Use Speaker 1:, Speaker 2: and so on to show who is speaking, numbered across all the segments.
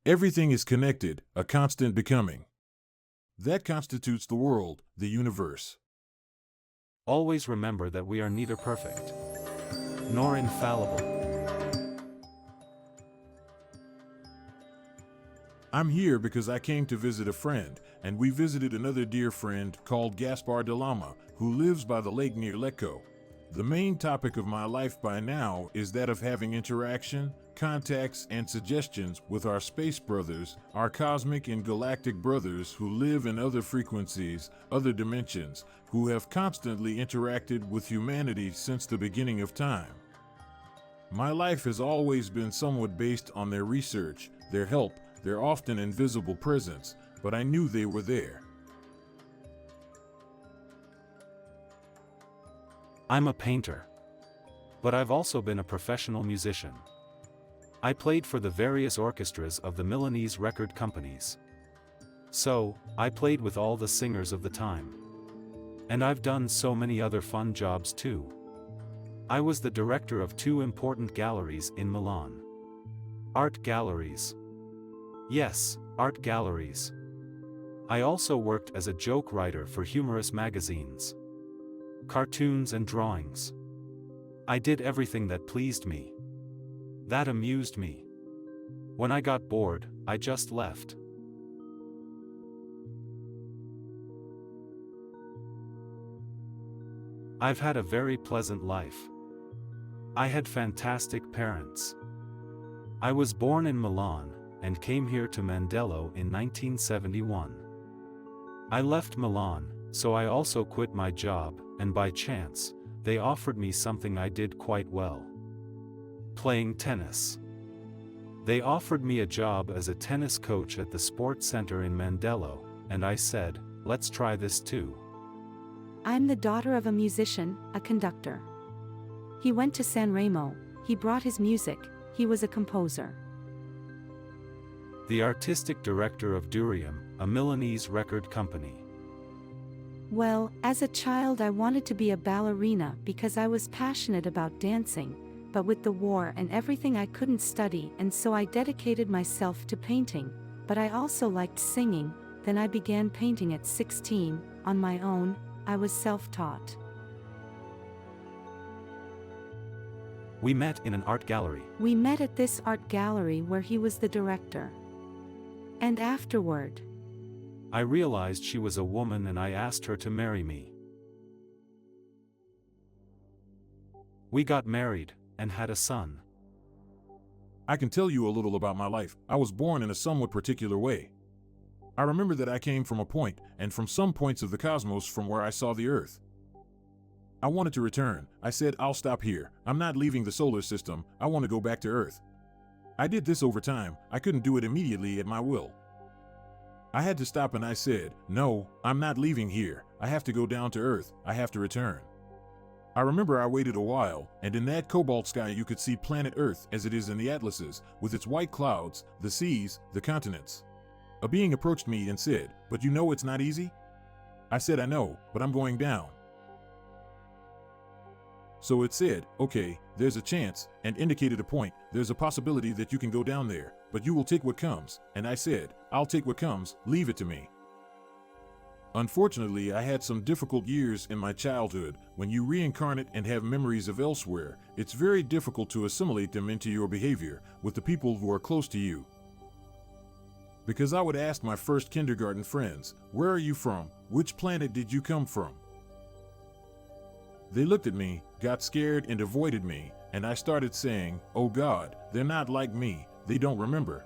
Speaker 1: Everything is connected, a constant becoming. That constitutes the world, the universe.
Speaker 2: Always remember that we are neither perfect nor infallible.
Speaker 1: I'm here because I came to visit a friend, and we visited another dear friend called Gaspare de Lama, who lives by the lake near Lecco. The main topic of my life by now is that of having interaction, contacts, and suggestions with our space brothers, our cosmic and galactic brothers who live in other frequencies, other dimensions, who have constantly interacted with humanity since the beginning of time. My life has always been somewhat based on their research, their help, their often invisible presence, but I knew they were there.
Speaker 2: I'm a painter, but I've also been a professional musician. I played for the various orchestras of the Milanese record companies. So, I played with all the singers of the time. And I've done so many other fun jobs too. I was the director of 2 important galleries in Milan. Art galleries. Yes, art galleries. I also worked as a joke writer for humorous magazines, cartoons and drawings. I did everything that pleased me, that amused me. When I got bored, I just left. I've had a very pleasant life. I had fantastic parents. I was born in Milan, and came here to Mandello in 1971. I left Milan, so I also quit my job, and by chance, they offered me something I did quite well. Playing tennis. They offered me a job as a tennis coach at the sports center in Mandello, and I said, let's try this too.
Speaker 3: I'm the daughter of a musician, a conductor. He went to San Remo, he brought his music, he was a composer.
Speaker 2: The artistic director of Durium, a Milanese record company.
Speaker 3: Well, as a child I wanted to be a ballerina because I was passionate about dancing, but with the war and everything I couldn't study, and so I dedicated myself to painting, but I also liked singing. Then I began painting at 16, on my own. I was self-taught.
Speaker 2: We met in an art gallery.
Speaker 3: We met at this art gallery where he was the director. And afterward,
Speaker 2: I realized she was a woman and I asked her to marry me. We got married, and had a son.
Speaker 1: I can tell you a little about my life. I was born in a somewhat particular way. I remember that I came from a point, and from some points of the cosmos from where I saw the Earth. I wanted to return. I said, I'll stop here. I'm not leaving the solar system. I want to go back to Earth. I did this over time. I couldn't do it immediately at my will. I had to stop and I said, no, I'm not leaving here. I have to go down to Earth. I have to return. I remember I waited a while, and in that cobalt sky you could see planet Earth as it is in the atlases, with its white clouds, the seas, the continents. A being approached me and said, but you know it's not easy? I said, I know, but I'm going down. So it said, okay, there's a chance, and indicated a point. There's a possibility that you can go down there, but you will take what comes. And I said, I'll take what comes, leave it to me. Unfortunately, I had some difficult years in my childhood. When you reincarnate and have memories of elsewhere, it's very difficult to assimilate them into your behavior with the people who are close to you. Because I would ask my first kindergarten friends, where are you from? Which planet did you come from? They looked at me, got scared and avoided me, and I started saying, oh God, they're not like me, they don't remember.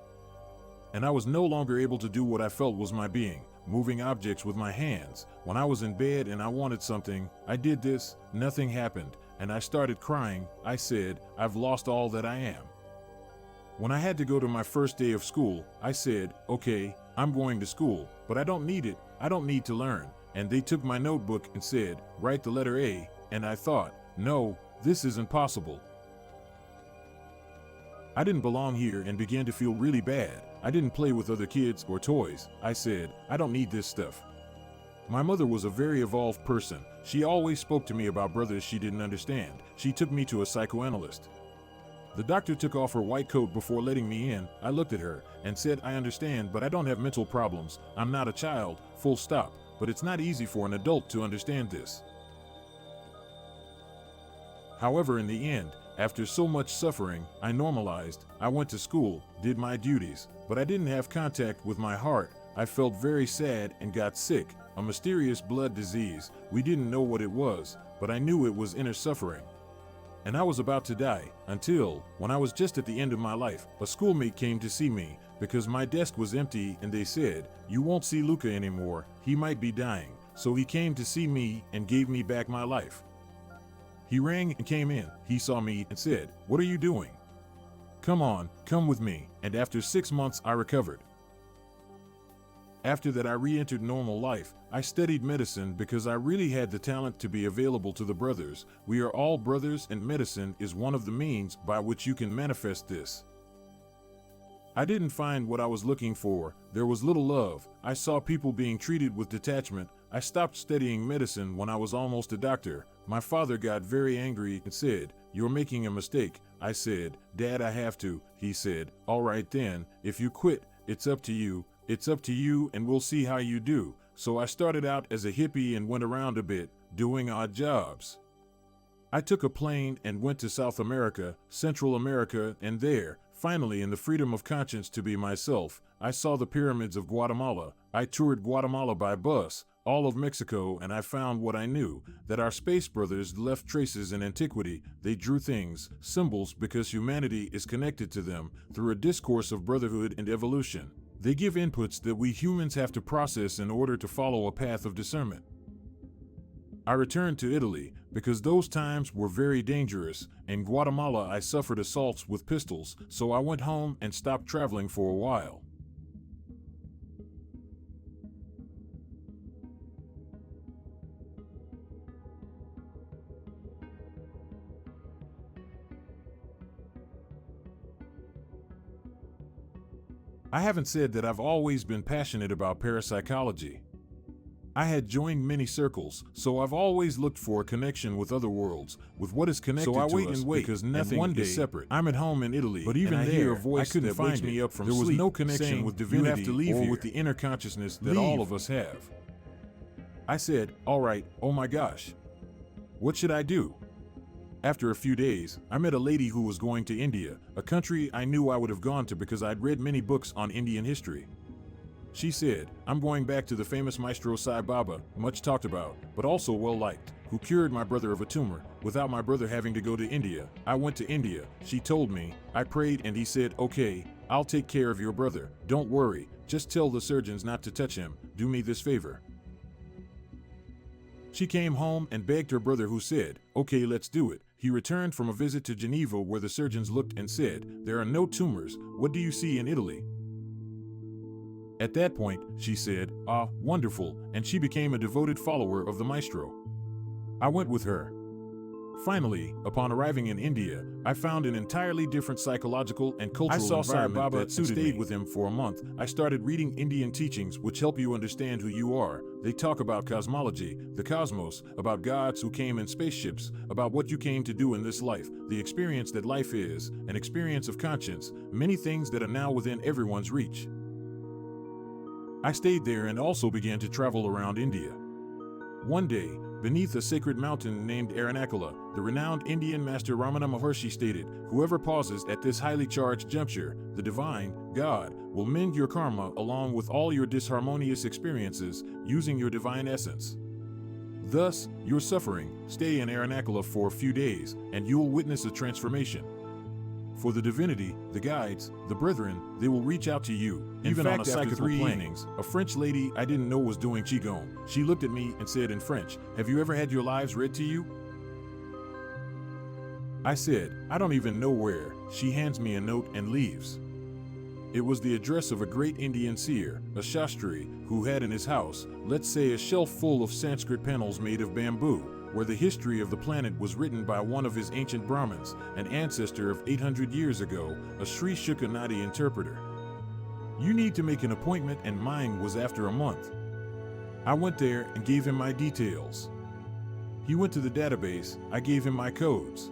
Speaker 1: And I was no longer able to do what I felt was my being, moving objects with my hands. When I was in bed and I wanted something, I did this, nothing happened, and I started crying. I said, I've lost all that I am. When I had to go to my first day of school, I said, okay, I'm going to school, but I don't need it, I don't need to learn. And they took my notebook and said, write the letter A, and I thought, no, this isn't possible. I didn't belong here and began to feel really bad. I didn't play with other kids or toys. I said, I don't need this stuff. My mother was a very evolved person. She always spoke to me about brothers she didn't understand. She took me to a psychoanalyst. The doctor took off her white coat before letting me in. I looked at her and said, I understand, but I don't have mental problems. I'm not a child, full stop. But it's not easy for an adult to understand this. However, in the end, after so much suffering, I normalized. I went to school, did my duties, but I didn't have contact with my heart. I felt very sad and got sick, a mysterious blood disease. We didn't know what it was, but I knew it was inner suffering. And I was about to die, until, when I was just at the end of my life, a schoolmate came to see me, because my desk was empty and they said, you won't see Luca anymore, he might be dying. So he came to see me and gave me back my life. He rang and came in, he saw me and said, what are you doing? Come on, come with me, and after 6 months I recovered. After that I re-entered normal life. I studied medicine because I really had the talent to be available to the brothers. We are all brothers and medicine is one of the means by which you can manifest this. I didn't find what I was looking for. There was little love. I saw people being treated with detachment. I stopped studying medicine when I was almost a doctor. My father got very angry and said, you're making a mistake. I said, Dad, I have to. He said, all right then, if you quit, it's up to you. It's up to you and we'll see how you do. So I started out as a hippie and went around a bit, doing odd jobs. I took a plane and went to South America, Central America, and there, finally in the freedom of conscience to be myself, I saw the pyramids of Guatemala. I toured Guatemala by bus, all of Mexico, and I found what I knew, that our space brothers left traces in antiquity. They drew things, symbols, because humanity is connected to them through a discourse of brotherhood and evolution. They give inputs that we humans have to process in order to follow a path of discernment. I returned to Italy because those times were very dangerous. In Guatemala I suffered assaults with pistols, so I went home and stopped traveling for a while. I haven't said that I've always been passionate about parapsychology. I had joined many circles, so I've always looked for a connection with other worlds, with what is connected to us. So I wait and wait, because nothing is separate. I'm at home in Italy, but even there, I couldn't find me up from sleep. There was no connection with divinity or with the inner consciousness that all of us have. I said, all right, oh my gosh, what should I do? After a few days, I met a lady who was going to India, a country I knew I would have gone to because I'd read many books on Indian history. She said, I'm going back to the famous maestro Sai Baba, much talked about, but also well liked, who cured my brother of a tumor, without my brother having to go to India. I went to India, she told me. I prayed and he said, okay, I'll take care of your brother. Don't worry, just tell the surgeons not to touch him. Do me this favor. She came home and begged her brother, who said, okay, let's do it. He returned from a visit to Geneva where the surgeons looked and said, there are no tumors. What do you see in Italy? At that point, she said, ah, wonderful, and she became a devoted follower of the maestro. I went with her. Finally, upon arriving in India, I found an entirely different psychological and cultural environment. I saw Sai Baba and stayed with him for a month. I started reading Indian teachings which help you understand who you are. They talk about cosmology, the cosmos, about gods who came in spaceships, about what you came to do in this life, the experience that life is, an experience of conscience, many things that are now within everyone's reach. I stayed there and also began to travel around India. One day, beneath a sacred mountain named Aranakula, the renowned Indian master Ramana Maharshi stated, whoever pauses at this highly charged juncture, the divine, God, will mend your karma along with all your disharmonious experiences using your divine essence. Thus, your suffering, stay in Aranakula for a few days, and you will witness a transformation. For the divinity, the guides, the brethren, they will reach out to you. Even on a psychical plane, a French lady I didn't know was doing Qigong. She looked at me and said in French, have you ever had your lives read to you? I said, I don't even know where. She hands me a note and leaves. It was the address of a great Indian seer, a Shastri, who had in his house, let's say, a shelf full of Sanskrit panels made of bamboo, where the history of the planet was written by one of his ancient Brahmins, an ancestor of 800 years ago, a Sri Shuka Nadi interpreter. You need to make an appointment, and mine was after a month. I went there and gave him my details. He went to the database, I gave him my codes.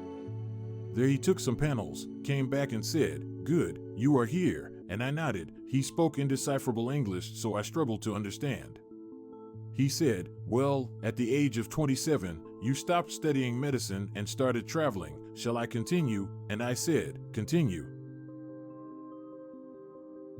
Speaker 1: There he took some panels, came back and said, "Good, you are here," and I nodded. He spoke indecipherable English, so I struggled to understand. He said, "Well, at the age of 27, you stopped studying medicine and started traveling. Shall I continue?" And I said, "Continue."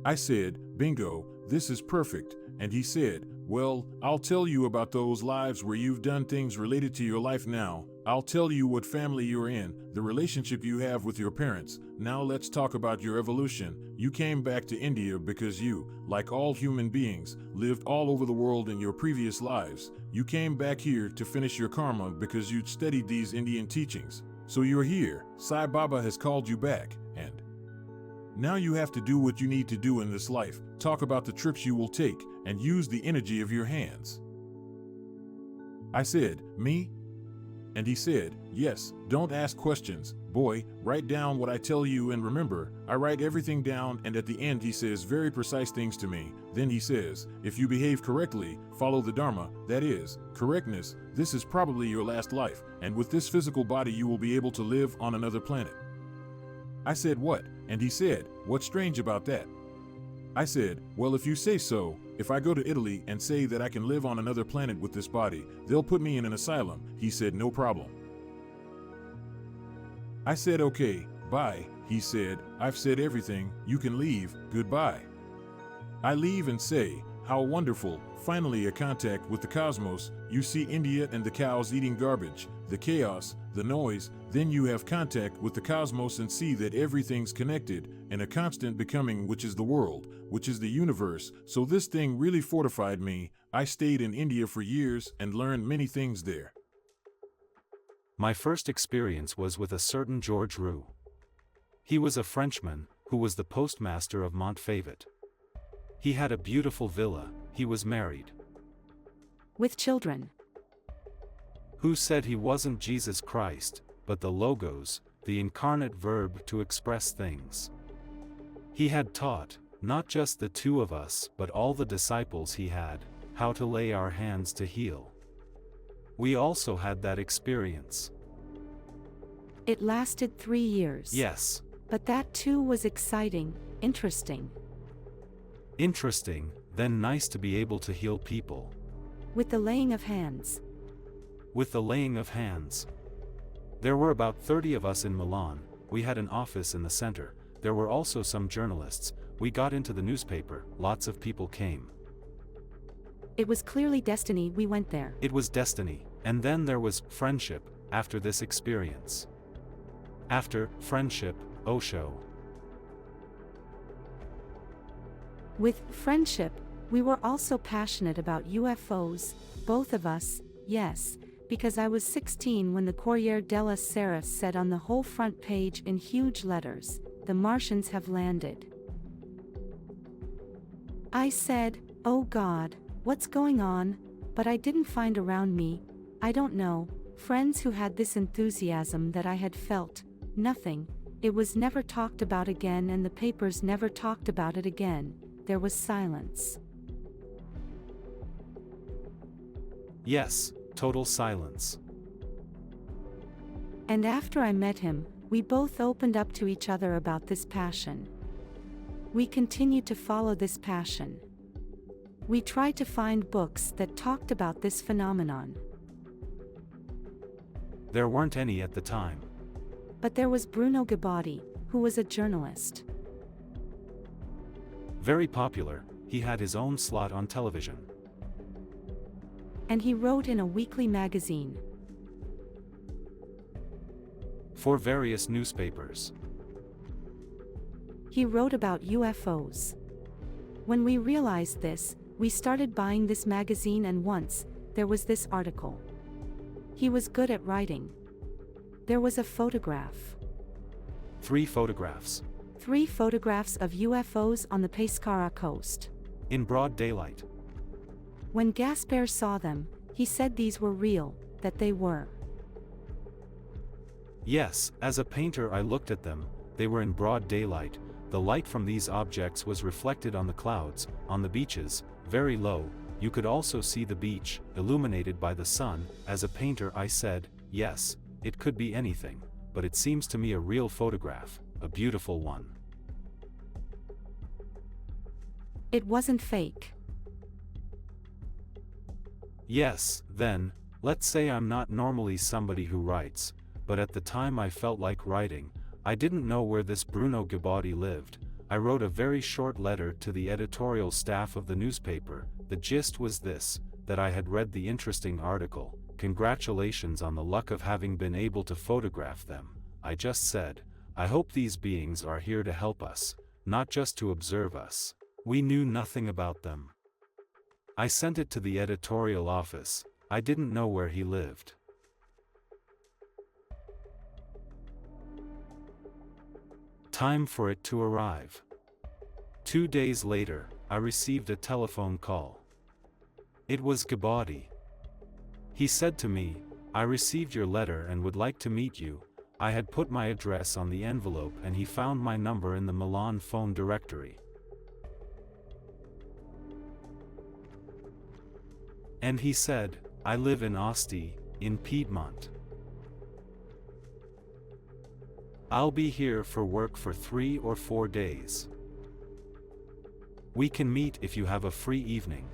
Speaker 1: I said, "Bingo, this is perfect." And he said, "Well, I'll tell you about those lives where you've done things related to your life now. I'll tell you what family you're in, the relationship you have with your parents. Now let's talk about your evolution. You came back to India because you, like all human beings, lived all over the world in your previous lives. You came back here to finish your karma because you'd studied these Indian teachings. So you're here. Sai Baba has called you back, and now you have to do what you need to do in this life. Talk about the trips you will take, and use the energy of your hands." I said, "Me?" And he said, "Yes, don't ask questions, boy, write down what I tell you and remember, I write everything down." And at the end he says very precise things to me. Then he says, "If you behave correctly, follow the Dharma, that is, correctness, this is probably your last life, and with this physical body you will be able to live on another planet." I said, "What?" And he said, "What's strange about that?" I said, "Well, if you say so, if I go to Italy and say that I can live on another planet with this body, they'll put me in an asylum." He said, "No problem." I said, "Okay, bye." He said, "I've said everything, you can leave, goodbye." I leave and say, "How wonderful, finally a contact with the cosmos." You see India and the cows eating garbage, the chaos, the noise, then you have contact with the cosmos and see that everything's connected, and a constant becoming, which is the world, which is the universe. So this thing really fortified me. I stayed in India for years and learned many things there.
Speaker 2: My first experience was with a certain George Roux. He was a Frenchman, who was the postmaster of Montfavet. He had a beautiful villa, he was married.
Speaker 3: With children.
Speaker 2: Who said he wasn't Jesus Christ, but the Logos, the incarnate verb to express things. He had taught, not just the two of us but all the disciples he had, how to lay our hands to heal. We also had that experience.
Speaker 3: It lasted 3 years.
Speaker 2: Yes.
Speaker 3: But that too was exciting, interesting.
Speaker 2: Interesting, then nice to be able to heal people.
Speaker 3: With the laying of hands.
Speaker 2: With the laying of hands. There were about 30 of us in Milan. We had an office in the center. There were also some journalists. We got into the newspaper, lots of people came.
Speaker 3: It was clearly destiny we went there.
Speaker 2: It was destiny, and then there was friendship after this experience. After friendship, Osho.
Speaker 3: With friendship, we were also passionate about UFOs, both of us, yes, because I was 16 when the Corriere della Sera said on the whole front page in huge letters, "The Martians have landed." I said, "Oh God, what's going on?" But I didn't find around me, I don't know, friends who had this enthusiasm that I had felt. Nothing. It was never talked about again and the papers never talked about it again. There was silence.
Speaker 2: Yes, total silence.
Speaker 3: And after I met him, we both opened up to each other about this passion. We continued to follow this passion. We tried to find books that talked about this phenomenon.
Speaker 2: There weren't any at the time.
Speaker 3: But there was Bruno Gabatti, who was a journalist.
Speaker 2: Very popular, he had his own slot on television.
Speaker 3: And he wrote in a weekly magazine.
Speaker 2: For various newspapers.
Speaker 3: He wrote about UFOs. When we realized this, we started buying this magazine, and once, there was this article. He was good at writing. There was a photograph.
Speaker 2: 3 photographs.
Speaker 3: 3 photographs of UFOs on the Pescara coast.
Speaker 2: In broad daylight.
Speaker 3: When Gaspare saw them, he said these were real, that they were.
Speaker 2: Yes, as a painter I looked at them, they were in broad daylight. The light from these objects was reflected on the clouds, on the beaches, very low. You could also see the beach, illuminated by the sun. As a painter I said, yes, it could be anything. but it seems to me a real photograph, a beautiful one.
Speaker 3: It wasn't fake.
Speaker 2: Yes, then, let's say I'm not normally somebody who writes, but at the time I felt like writing. I didn't know where this Bruno Gabaudy lived. I wrote a very short letter to the editorial staff of the newspaper. The gist was this, that I had read the interesting article. Congratulations on the luck of having been able to photograph them. I just said, I hope these beings are here to help us, not just to observe us. We knew nothing about them. I sent it to the editorial office. I didn't know where he lived. Time for it to arrive. 2 days later, I received a telephone call. It was Gabaudy. He said to me, I received your letter and would like to meet you. I had put my address on the envelope and he found my number in the Milan phone directory. And he said, I live in Asti, in Piedmont. I'll be here for work for 3 or 4 days. We can meet if you have a free evening.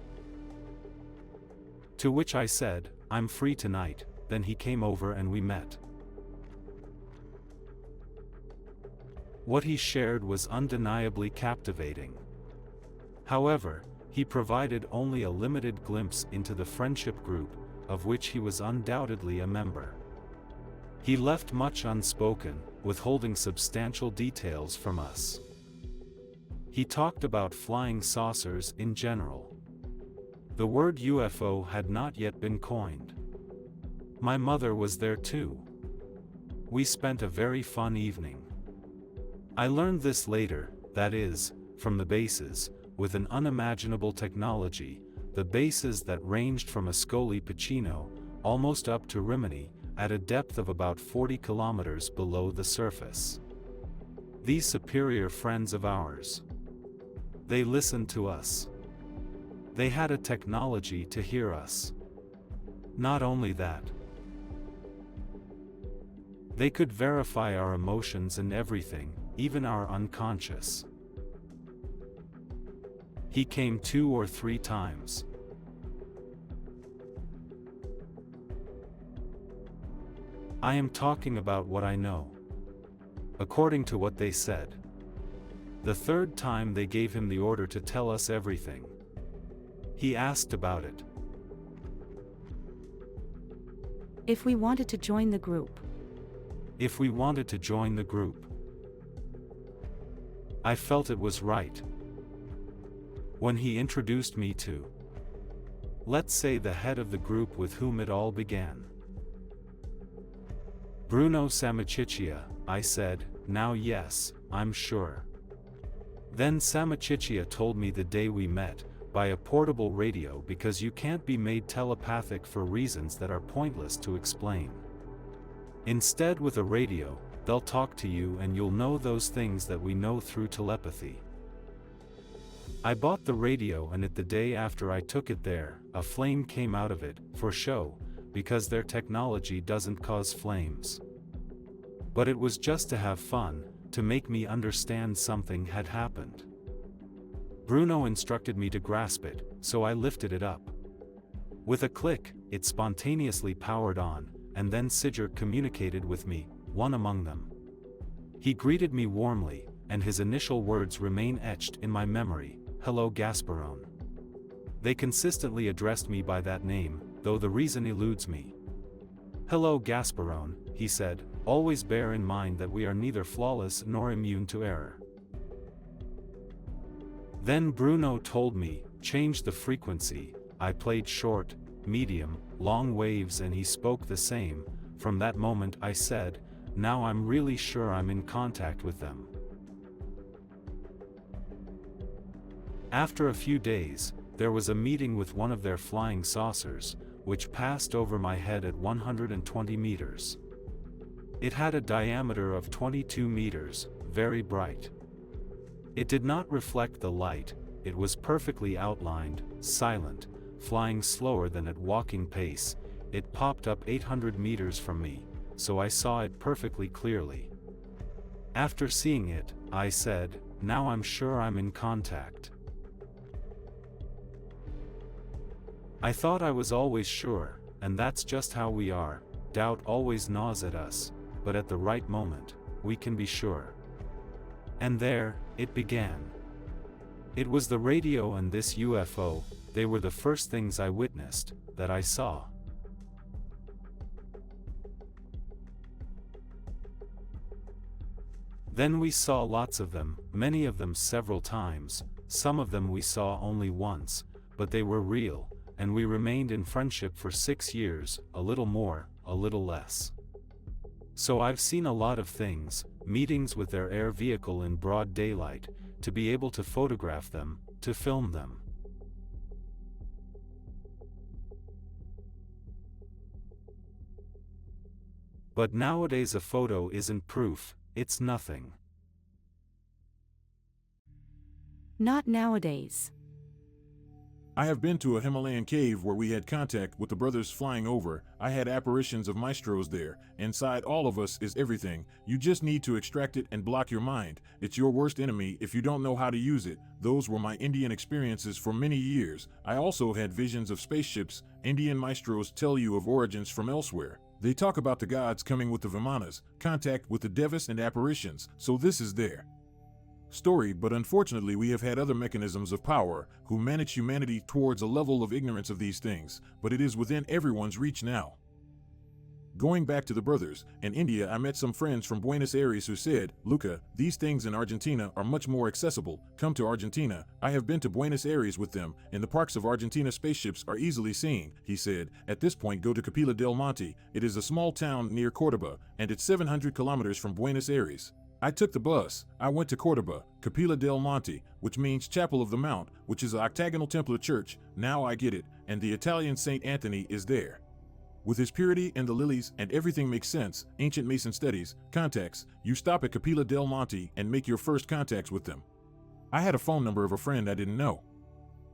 Speaker 2: To which I said, I'm free tonight. Then he came over and we met. What he shared was undeniably captivating. However, he provided only a limited glimpse into the friendship group, of which he was undoubtedly a member. He left much unspoken, withholding substantial details from us. He talked about flying saucers in general. The word UFO had not yet been coined. My mother was there too. We spent a very fun evening. I learned this later, that is, from the bases, with an unimaginable technology, the bases that ranged from Ascoli Piceno, almost up to Rimini, at a depth of about 40 kilometers below the surface. These superior friends of ours. They listened to us. They had a technology to hear us. Not only that, they could verify our emotions and everything, even our unconscious. He came 2 or 3 times. I am talking about what I know. According to what they said. The 3rd time they gave him the order to tell us everything. He asked about it.
Speaker 3: If we wanted to join the group.
Speaker 2: If we wanted to join the group. I felt it was right. When he introduced me to, let's say, the head of the group with whom it all began. Bruno Samiciccia, I said, now yes, I'm sure. Then Samiciccia told me the day we met, by a portable radio, because you can't be made telepathic for reasons that are pointless to explain. Instead, with a radio, they'll talk to you and you'll know those things that we know through telepathy. I bought the radio and the day after I took it there, a flame came out of it, for show, because their technology doesn't cause flames. But it was just to have fun, to make me understand something had happened. Bruno instructed me to grasp it, so I lifted it up. With a click, it spontaneously powered on, and then Sigurd communicated with me, one among them. He greeted me warmly, and his initial words remain etched in my memory, hello Gasparone. They consistently addressed me by that name, though the reason eludes me. Hello Gasparone, he said, always bear in mind that we are neither flawless nor immune to error. Then Bruno told me, change the frequency. I played short, medium, long waves and he spoke the same. From that moment I said, now I'm really sure I'm in contact with them. After a few days, there was a meeting with one of their flying saucers, which passed over my head at 120 meters. It had a diameter of 22 meters, very bright. It did not reflect the light, it was perfectly outlined, silent, flying slower than at walking pace. It popped up 800 meters from me, so I saw it perfectly clearly. After seeing it, I said, "Now I'm sure I'm in contact." I thought I was always sure, and that's just how we are. Doubt always gnaws at us, but at the right moment, we can be sure. And there, it began. It was the radio and this UFO, they were the first things I witnessed, that I saw. Then we saw lots of them, many of them several times, some of them we saw only once, but they were real, and we remained in friendship for 6 years, a little more, a little less. So I've seen a lot of things, meetings with their air vehicle in broad daylight, to be able to photograph them, to film them. But nowadays a photo isn't proof, it's nothing.
Speaker 3: Not nowadays.
Speaker 1: I have been to a Himalayan cave where we had contact with the brothers flying over. I had apparitions of maestros there. Inside all of us is everything. You just need to extract it and block your mind. It's your worst enemy if you don't know how to use it. Those were my Indian experiences for many years. I also had visions of spaceships. Indian maestros tell you of origins from elsewhere. They talk about the gods coming with the Vimanas, contact with the devas and apparitions, so this is their story, but unfortunately we have had other mechanisms of power who manage humanity towards a level of ignorance of these things, but it is within everyone's reach now. Going back to the brothers, in India I met some friends from Buenos Aires who said, "Luca, these things in Argentina are much more accessible, come to Argentina." I have been to Buenos Aires with them, in the parks of Argentina spaceships are easily seen, he said. At this point go to Capilla del Monte, it is a small town near Cordoba, and it's 700 kilometers from Buenos Aires. I took the bus, I went to Cordoba, Capilla del Monte, which means Chapel of the Mount, which is an octagonal Templar church, now I get it, and the Italian Saint Anthony is there. With his purity and the lilies and everything makes sense, ancient Mason studies, contacts, you stop at Capilla del Monte and make your first contacts with them. I had a phone number of a friend I didn't know.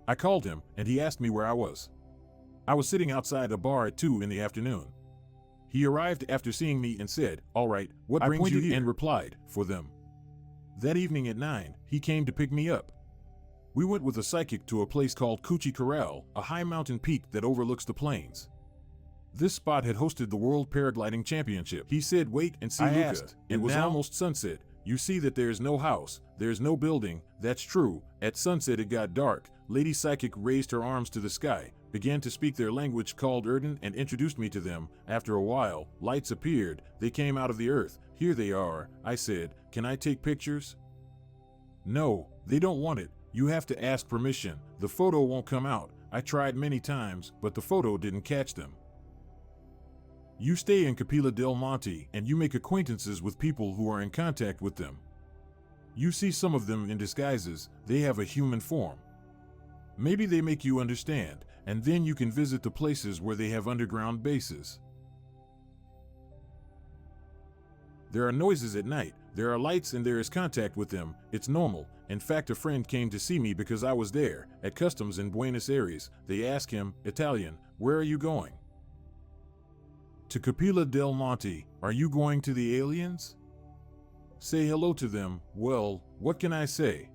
Speaker 1: I called him, and he asked me where I was. I was sitting outside a bar at 2 in the afternoon. He arrived after seeing me and said, "All right, what brings you here?" and replied, "For them." That evening at 9, he came to pick me up. We went with a psychic to a place called Cuchi Corral, a high mountain peak that overlooks the plains. This spot had hosted the World Paragliding Championship. He said, "Wait and see, Luca." Asked, it was almost sunset. You see that there's no house, there's no building. That's true. At sunset it got dark. Lady Psychic raised her arms to the sky, began to speak their language called Erden and introduced me to them. After a while, lights appeared. They came out of the earth. "Here they are." I said, "Can I take pictures?" "No, they don't want it. You have to ask permission. The photo won't come out." I tried many times, but the photo didn't catch them. You stay in Capilla del Monte and you make acquaintances with people who are in contact with them. You see some of them in disguises, they have a human form. Maybe they make you understand, and then you can visit the places where they have underground bases. There are noises at night, there are lights and there is contact with them, it's normal. In fact, a friend came to see me because I was there, at customs in Buenos Aires. They asked him, "Italian, where are you going?" "To Capilla del Monte." "Are you going to the aliens?" "Say hello to them." Well, what can I say?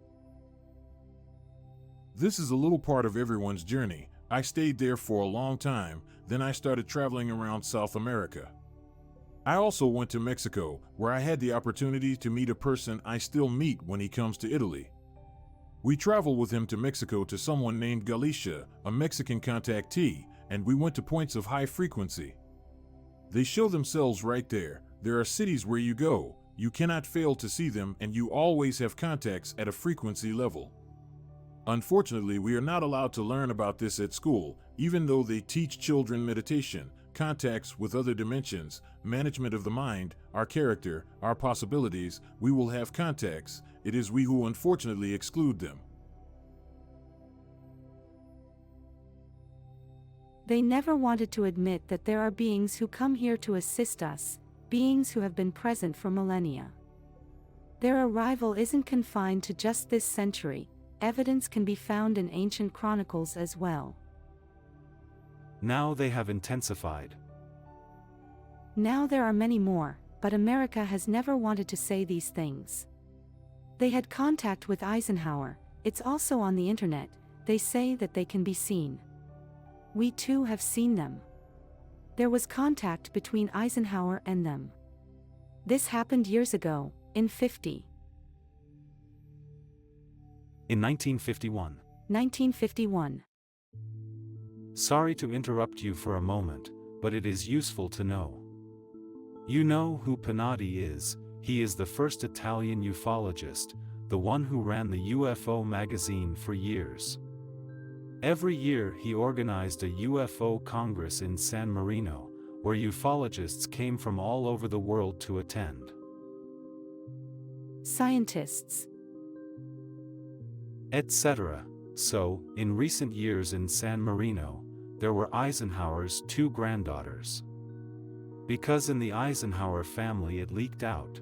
Speaker 1: This is a little part of everyone's journey. I stayed there for a long time, then I started traveling around South America. I also went to Mexico, where I had the opportunity to meet a person I still meet when he comes to Italy. We traveled with him to Mexico to someone named Galicia, a Mexican contactee, and we went to points of high frequency. They show themselves right there. There are cities where you go, you cannot fail to see them, and you always have contacts at a frequency level. Unfortunately, we are not allowed to learn about this at school, even though they teach children meditation, contacts with other dimensions, management of the mind, our character, our possibilities. We will have contacts. It is we who unfortunately exclude them.
Speaker 3: They never wanted to admit that there are beings who come here to assist us, beings who have been present for millennia. Their arrival isn't confined to just this century, evidence can be found in ancient chronicles as well.
Speaker 2: Now they have intensified.
Speaker 3: Now there are many more, but America has never wanted to say these things. They had contact with Eisenhower, it's also on the internet, they say that they can be seen. We too have seen them. There was contact between Eisenhower and them. This happened years ago, in
Speaker 2: 1951.
Speaker 3: 1951.
Speaker 2: Sorry to interrupt you for a moment, but it is useful to know. You know who Pinotti is. He is the first Italian ufologist, the one who ran the UFO magazine for years. Every year he organized a UFO Congress in San Marino, where ufologists came from all over the world to attend.
Speaker 3: Scientists,
Speaker 2: etc. So, in recent years in San Marino, there were Eisenhower's 2 granddaughters. Because in the Eisenhower family it leaked out.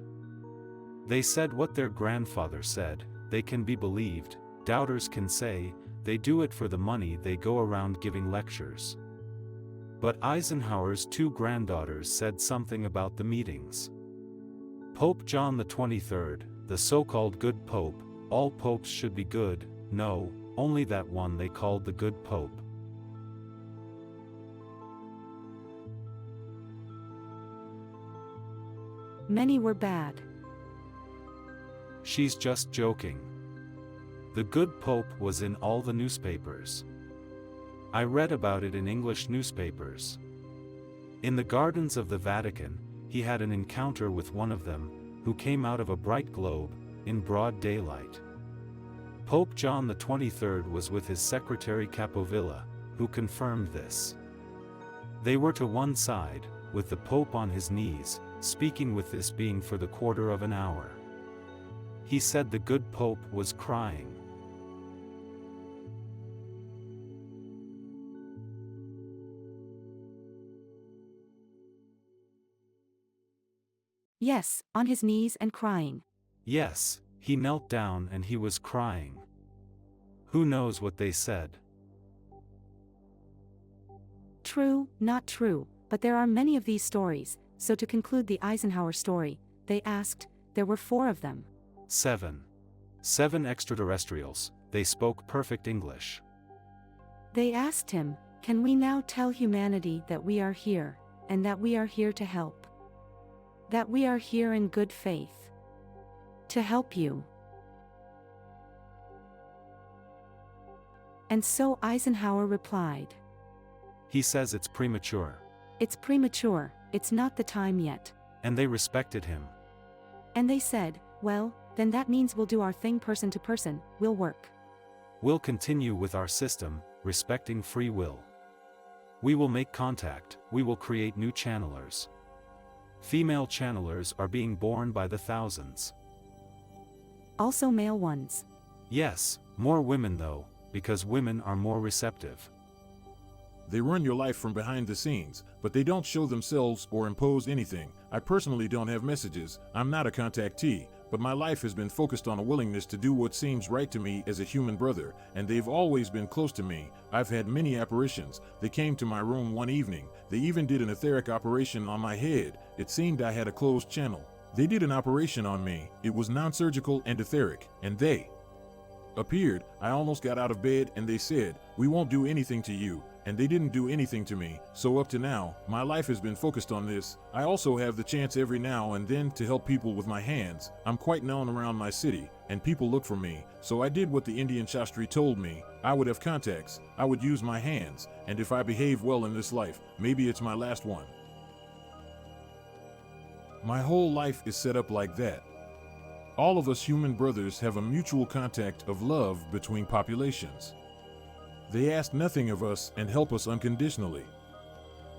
Speaker 2: They said what their grandfather said, they can be believed, doubters can say, they do it for the money, they go around giving lectures. But Eisenhower's 2 granddaughters said something about the meetings. Pope John XXIII, the so-called good pope, all popes should be good, no, only that one they called the good pope.
Speaker 3: many were bad.
Speaker 2: She's just joking. The good pope was in all the newspapers. I read about it in English newspapers. In the gardens of the Vatican, he had an encounter with one of them, who came out of a bright globe, in broad daylight. Pope John XXIII was with his secretary Capovilla, who confirmed this. They were to one side, with the Pope on his knees, speaking, with this being for the quarter of an hour. He said the good Pope was crying.
Speaker 3: Yes, on his knees and crying.
Speaker 2: Yes, he knelt down and he was crying. Who knows what they said?
Speaker 3: True, not true, but there are many of these stories, so to conclude the Eisenhower story, they asked, there were 4 of them.
Speaker 2: 7 extraterrestrials, they spoke perfect English.
Speaker 3: They asked him, can we now tell humanity that we are here, and that we are here to help? That we are here in good faith. To help you. And so Eisenhower replied.
Speaker 2: He says it's premature.
Speaker 3: It's premature, it's not the time yet.
Speaker 2: And they respected him.
Speaker 3: And they said, well, then that means we'll do our thing person to person, we'll work.
Speaker 2: We'll continue with our system, respecting free will. We will make contact, we will create new channelers. Female channelers are being born by the thousands.
Speaker 3: Also male ones.
Speaker 2: Yes, more women though, because women are more receptive.
Speaker 1: They run your life from behind the scenes, but they don't show themselves or impose anything. I personally don't have messages, I'm not a contactee, but my life has been focused on a willingness to do what seems right to me as a human brother, and they've always been close to me. I've had many apparitions. They came to my room one evening. They even did an etheric operation on my head. It seemed I had a closed channel. They did an operation on me. It was non-surgical and etheric, and they appeared. I almost got out of bed and they said, we won't do anything to you. And they didn't do anything to me, so up to now, my life has been focused on this. I also have the chance every now and then to help people with my hands. I'm quite known around my city, and people look for me, so I did what the Indian Shastri told me. I would have contacts, I would use my hands, and if I behave well in this life, maybe it's my last one. My whole life is set up like that. All of us human brothers have a mutual contact of love between populations. They ask nothing of us and help us unconditionally.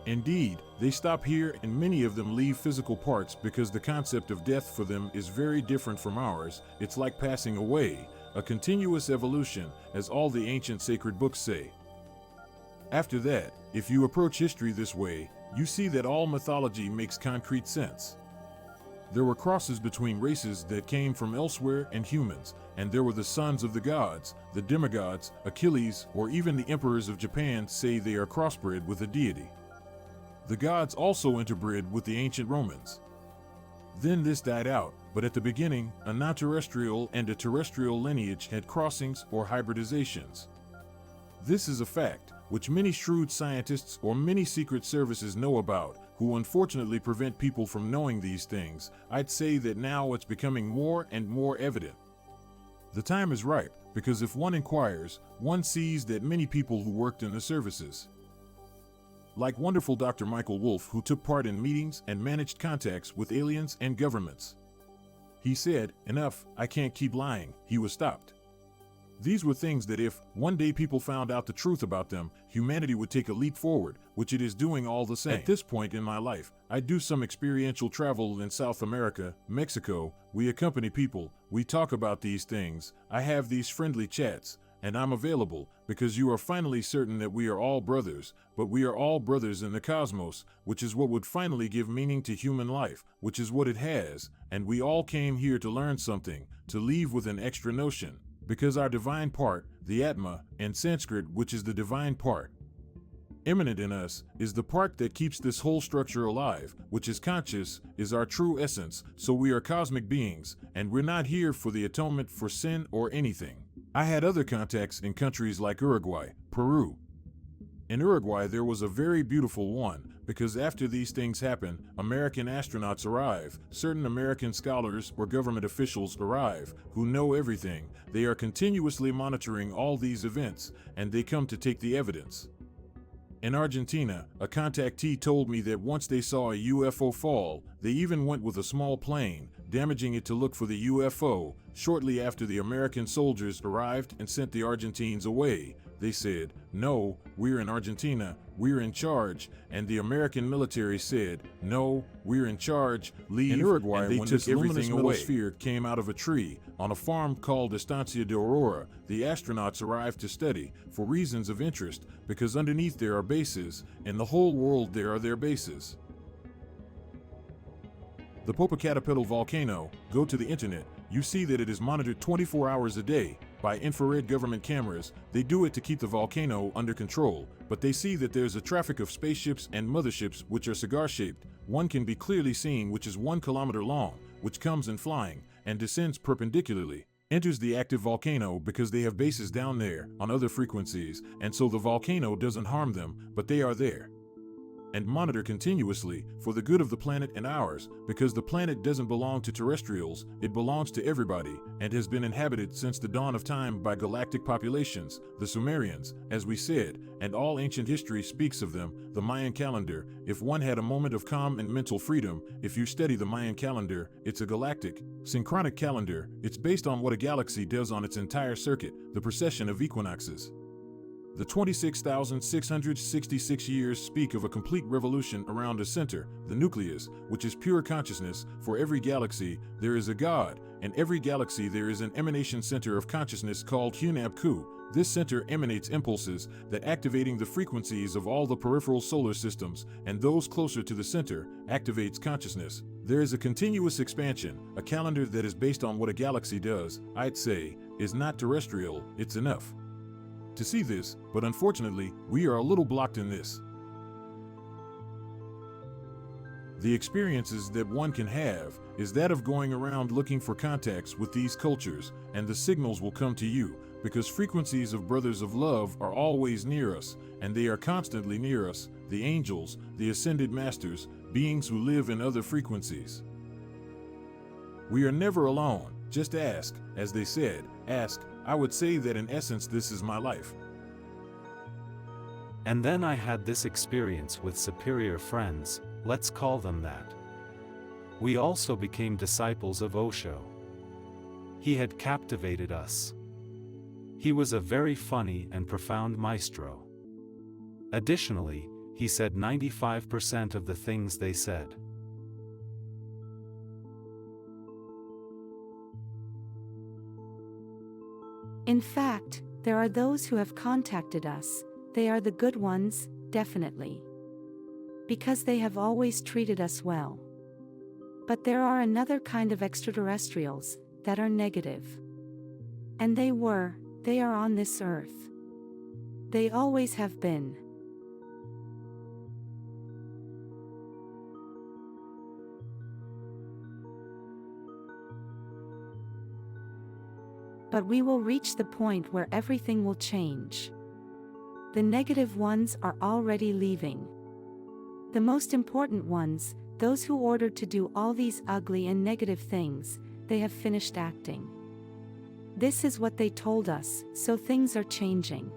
Speaker 1: Indeed, they stop here and many of them leave physical parts because the concept of death for them is very different from ours. It's like passing away, a continuous evolution, as all the ancient sacred books say. After that, if you approach history this way, you see that all mythology makes concrete sense. There were crosses between races that came from elsewhere and humans, and there were the sons of the gods, the demigods, Achilles, or even the emperors of Japan say they are crossbred with a deity. The gods also interbred with the ancient Romans. Then this died out, but at the beginning, a non-terrestrial and a terrestrial lineage had crossings or hybridizations. This is a fact, which many shrewd scientists or many secret services know about, who unfortunately prevent people from knowing these things. I'd say that now it's becoming more and more evident. The time is ripe, because if one inquires, one sees that many people who worked in the services, like wonderful Dr. Michael Wolff, who took part in meetings and managed contacts with aliens and governments. He said, "Enough, I can't keep lying," he was stopped. These were things that if, one day people found out the truth about them, humanity would take a leap forward, which it is doing all the same. At this point in my life, I do some experiential travel in South America, Mexico, we accompany people, we talk about these things, I have these friendly chats, and I'm available, because you are finally certain that we are all brothers, but we are all brothers in the cosmos, which is what would finally give meaning to human life, which is what it has, and we all came here to learn something, to leave with an extra notion. Because our divine part, the Atma, in Sanskrit, which is the divine part, immanent in us, is the part that keeps this whole structure alive, which is conscious, is our true essence, so we are cosmic beings, and we're not here for the atonement for sin or anything. I had other contacts in countries like Uruguay, Peru. In Uruguay there was a very beautiful one, because after these things happen, American astronauts arrive, certain American scholars or government officials arrive, who know everything, they are continuously monitoring all these events, and they come to take the evidence. In Argentina, a contactee told me that once they saw a UFO fall, they even went with a small plane, damaging it to look for the UFO. Shortly after the American soldiers arrived and sent the Argentines away, they said, "No, we're in Argentina, we're in charge," and the American military said, "No, we're in charge, leave." In Uruguay, and they took everything away. Sphere came out of a tree, on a farm called Estancia de Aurora. The astronauts arrived to study, for reasons of interest, because underneath there are bases, in the whole world there are their bases. The Popocatépetl volcano, go to the internet, you see that it is monitored 24 hours a day, by infrared government cameras. They do it to keep the volcano under control, but they see that there's a traffic of spaceships and motherships which are cigar-shaped. One can be clearly seen, which is 1 kilometer long, which comes in flying, and descends perpendicularly, enters the active volcano because they have bases down there, on other frequencies, and so the volcano doesn't harm them, but they are there. And monitor continuously, for the good of the planet and ours, because the planet doesn't belong to terrestrials, it belongs to everybody, and has been inhabited since the dawn of time by galactic populations, the Sumerians, as we said, and all ancient history speaks of them, the Mayan calendar. If one had a moment of calm and mental freedom, if you study the Mayan calendar, it's a galactic, synchronic calendar. It's based on what a galaxy does on its entire circuit, the precession of equinoxes. The 26,666 years speak of a complete revolution around a center, the nucleus, which is pure consciousness. For every galaxy, there is a god, and every galaxy there is an emanation center of consciousness called Hunab-Ku. This center emanates impulses that activating the frequencies of all the peripheral solar systems, and those closer to the center, activates consciousness. There is a continuous expansion, a calendar that is based on what a galaxy does, I'd say, is not terrestrial, it's enough to see this, but unfortunately, we are a little blocked in this. The experiences that one can have is that of going around looking for contacts with these cultures, and the signals will come to you, because frequencies of brothers of love are always near us, and they are constantly near us, the angels, the ascended masters, beings who live in other frequencies. We are never alone, just ask, as they said, ask. I would say that in essence this is my life.
Speaker 2: And then I had this experience with superior friends, let's call them that. We also became disciples of Osho. He had captivated us. He was a very funny and profound maestro. Additionally, he said 95% of the things they said.
Speaker 3: In fact, there are those who have contacted us. They are the good ones, definitely. Because they have always treated us well. But there are another kind of extraterrestrials that are negative. And they are on this earth. They always have been. But we will reach the point where everything will change. The negative ones are already leaving. The most important ones, those who ordered to do all these ugly and negative things, they have finished acting. This is what they told us, so things are changing.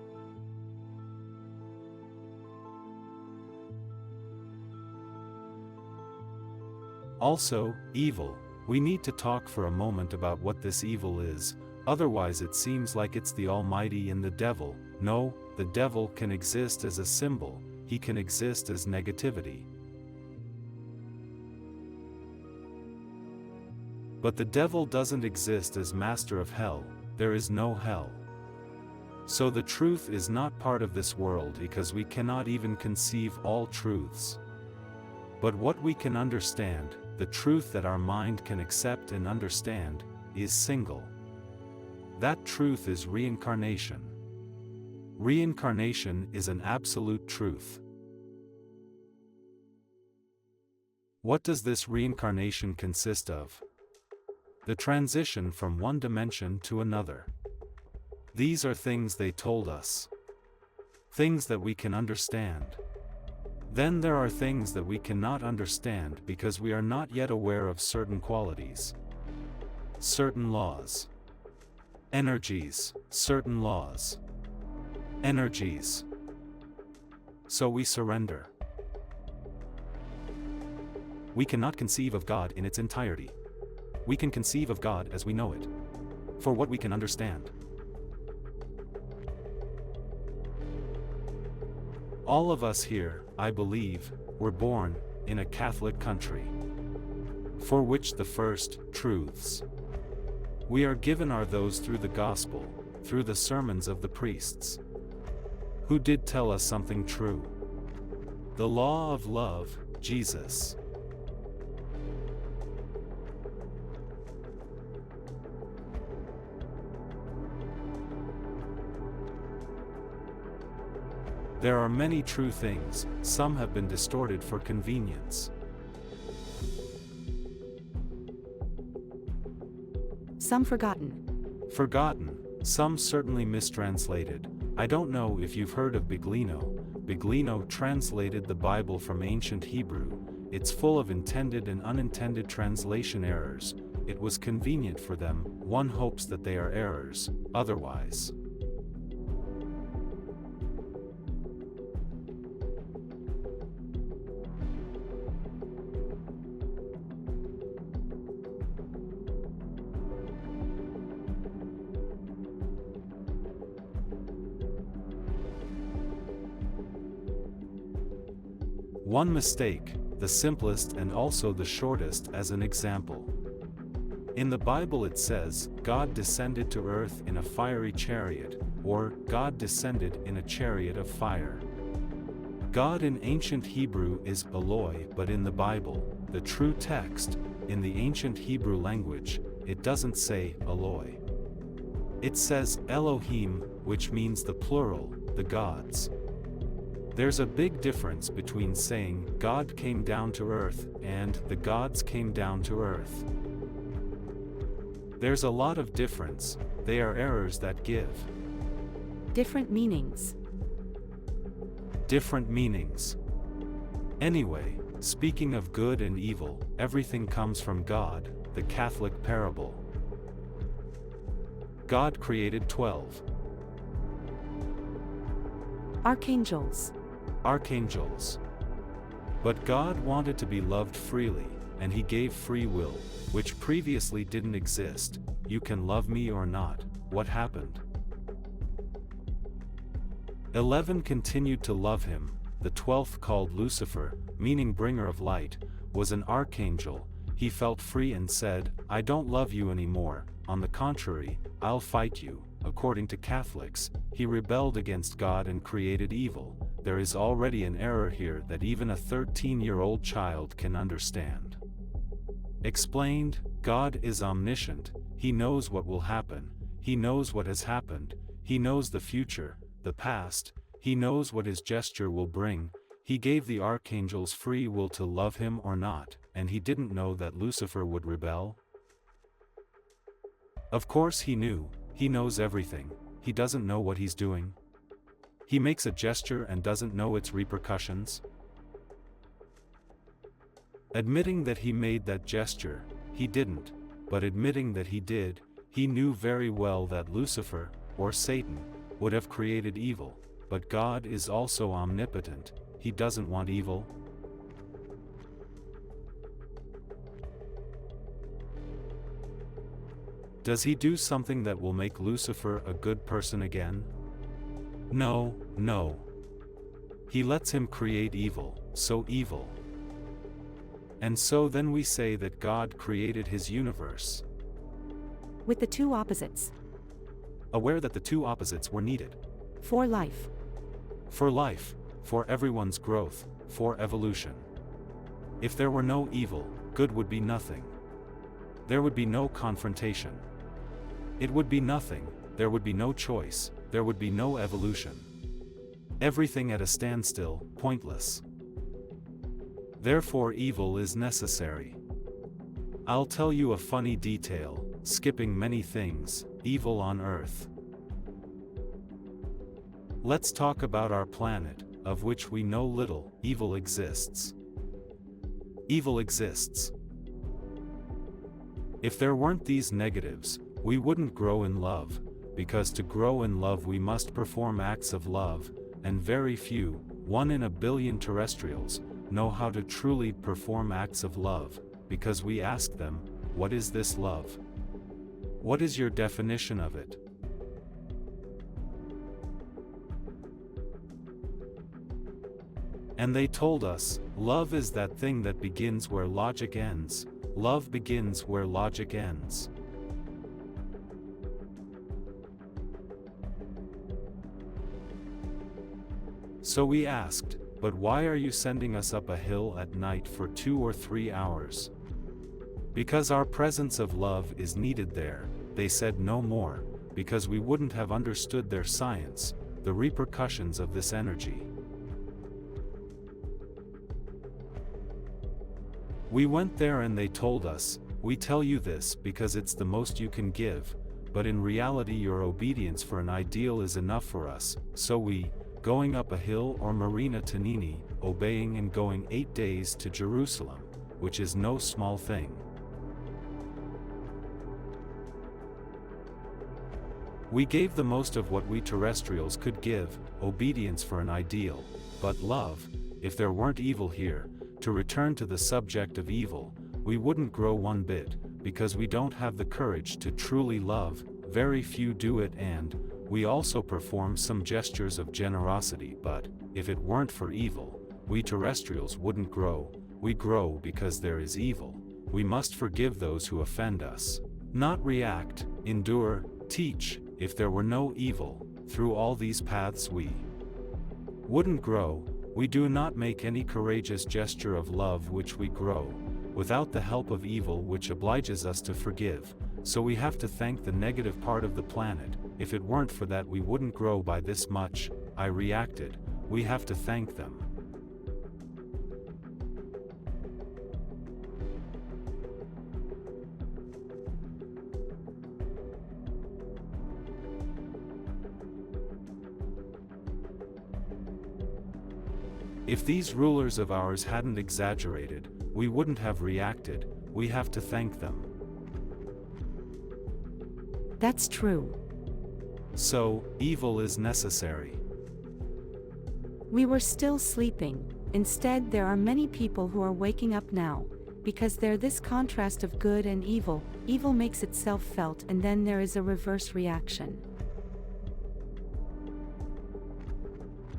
Speaker 2: Also, evil. We need to talk for a moment about what this evil is, otherwise it seems like it's the Almighty and the devil. No, the devil can exist as a symbol, he can exist as negativity. But the devil doesn't exist as master of hell, there is no hell. So the truth is not part of this world because we cannot even conceive all truths. But what we can understand, the truth that our mind can accept and understand, is single. That truth is reincarnation. Reincarnation is an absolute truth. What does this reincarnation consist of? The transition from one dimension to another. These are things they told us. Things that we can understand. Then there are things that we cannot understand because we are not yet aware of certain qualities. Certain laws. Energies, certain laws. Energies. So we surrender. We cannot conceive of God in its entirety. We can conceive of God as we know it. For what we can understand. All of us here, I believe, were born in a Catholic country. For which the first truths we are given are those through the gospel, through the sermons of the priests, who did tell us something true. The law of love, Jesus. There are many true things, some have been distorted for convenience.
Speaker 3: Some forgotten.
Speaker 2: Forgotten, some certainly mistranslated. I don't know if you've heard of Biglino. Biglino translated the Bible from ancient Hebrew. It's full of intended and unintended translation errors. It was convenient for them, one hopes that they are errors, otherwise. One mistake, the simplest and also the shortest as an example. In the Bible it says, God descended to earth in a fiery chariot, or God descended in a chariot of fire. God in ancient Hebrew is Eloi, but in the Bible, the true text, in the ancient Hebrew language, it doesn't say Eloi. It says Elohim, which means the plural, the gods. There's a big difference between saying God came down to earth and the gods came down to earth. There's a lot of difference, they are errors that give
Speaker 3: Different meanings.
Speaker 2: different meanings. Anyway, speaking of good and evil, everything comes from God, the Catholic parable. God created 12
Speaker 3: Archangels.
Speaker 2: archangels. But God wanted to be loved freely, and he gave free will, which previously didn't exist. You can love me or not. What happened? 11 continued to love him. The 12th, called Lucifer, meaning bringer of light, was an archangel. He felt free and said, I don't love you anymore, on the contrary, I'll fight you. According to Catholics, he rebelled against God and created evil. There is already an error here that even a 13-year-old child can understand. Explained, God is omniscient, he knows what will happen, he knows what has happened, he knows the future, the past, he knows what his gesture will bring. He gave the archangels free will to love him or not, and he didn't know that Lucifer would rebel? Of course he knew. he knows everything, he doesn't know what he's doing? He makes a gesture and doesn't know its repercussions? Admitting that he made that gesture, he didn't, but admitting that he did, he knew very well that Lucifer, or Satan, would have created evil, but God is also omnipotent, he doesn't want evil. Does he do something that will make Lucifer a good person again? No, no. He lets him create evil, so evil. And so then we say that God created his universe.
Speaker 3: With the two opposites.
Speaker 2: Aware that the two opposites were needed.
Speaker 3: For life.
Speaker 2: For life, for everyone's growth, for evolution. If there were no evil, good would be nothing. There would be no confrontation. It would be nothing, there would be no choice, there would be no evolution. Everything at a standstill, pointless. Therefore evil is necessary. I'll tell you a funny detail, skipping many things, evil on Earth. Let's talk about our planet, of which we know little. Evil exists. Evil exists. If there weren't these negatives, we wouldn't grow in love, because to grow in love we must perform acts of love, and very few, 1 in a billion terrestrials, know how to truly perform acts of love, because we ask them, what is this love? What is your definition of it? And they told us, love is that thing that begins where logic ends. Love begins where logic ends. So we asked, but why are you sending us up a hill at night for 2 or 3 hours? Because our presence of love is needed there, they said no more, because we wouldn't have understood their science, the repercussions of this energy. We went there and they told us, we tell you this because it's the most you can give, but in reality your obedience for an ideal is enough for us, so we, going up a hill or Marina to Nini, obeying and going 8 days to Jerusalem, which is no small thing. We gave the most of what we terrestrials could give, obedience for an ideal, but love, if there weren't evil here, to return to the subject of evil, we wouldn't grow one bit, because we don't have the courage to truly love, very few do it, and we also perform some gestures of generosity, but if it weren't for evil, we terrestrials wouldn't grow. We grow because there is evil. We must forgive those who offend us. Not react, endure, teach. If there were no evil, through all these paths we wouldn't grow. We do not make any courageous gesture of love which we grow, without the help of evil which obliges us to forgive, so we have to thank the negative part of the planet. If it weren't for that we wouldn't grow by this much. I reacted, we have to thank them. If these rulers of ours hadn't exaggerated, we wouldn't have reacted. We have to thank them.
Speaker 3: That's true.
Speaker 2: So, evil is necessary.
Speaker 3: We were still sleeping. Instead, there are many people who are waking up now, because there's this contrast of good and evil. Evil makes itself felt, and then there is a reverse reaction.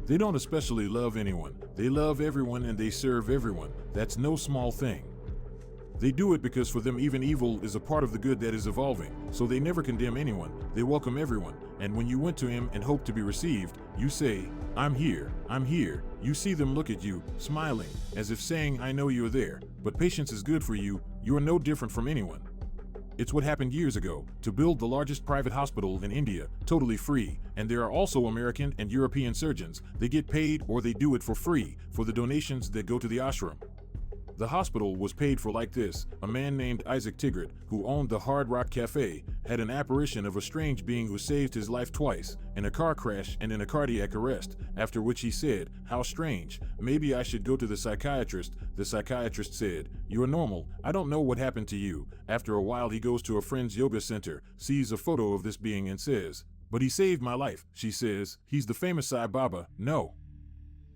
Speaker 1: They don't especially love anyone. They love everyone and they serve everyone. That's no small thing. They do it because for them even evil is a part of the good that is evolving, so they never condemn anyone, they welcome everyone, and when you went to him and hope to be received, you say, I'm here, I'm here. You see them look at you, smiling, as if saying, I know you're there, but patience is good for you, you are no different from anyone. It's what happened years ago, to build the largest private hospital in India, totally free, and there are also American and European surgeons. They get paid or they do it for free, for the donations that go to the ashram. The hospital was paid for like this. A man named Isaac Tigrit, who owned the Hard Rock Cafe, had an apparition of a strange being who saved his life twice, in a car crash and in a cardiac arrest, after which he said, "How strange, maybe I should go to the psychiatrist." The psychiatrist said, "You are normal, I don't know what happened to you." After a while he goes to a friend's yoga center, sees a photo of this being and says, "But he saved my life." She says, "He's the famous Sai Baba." "No."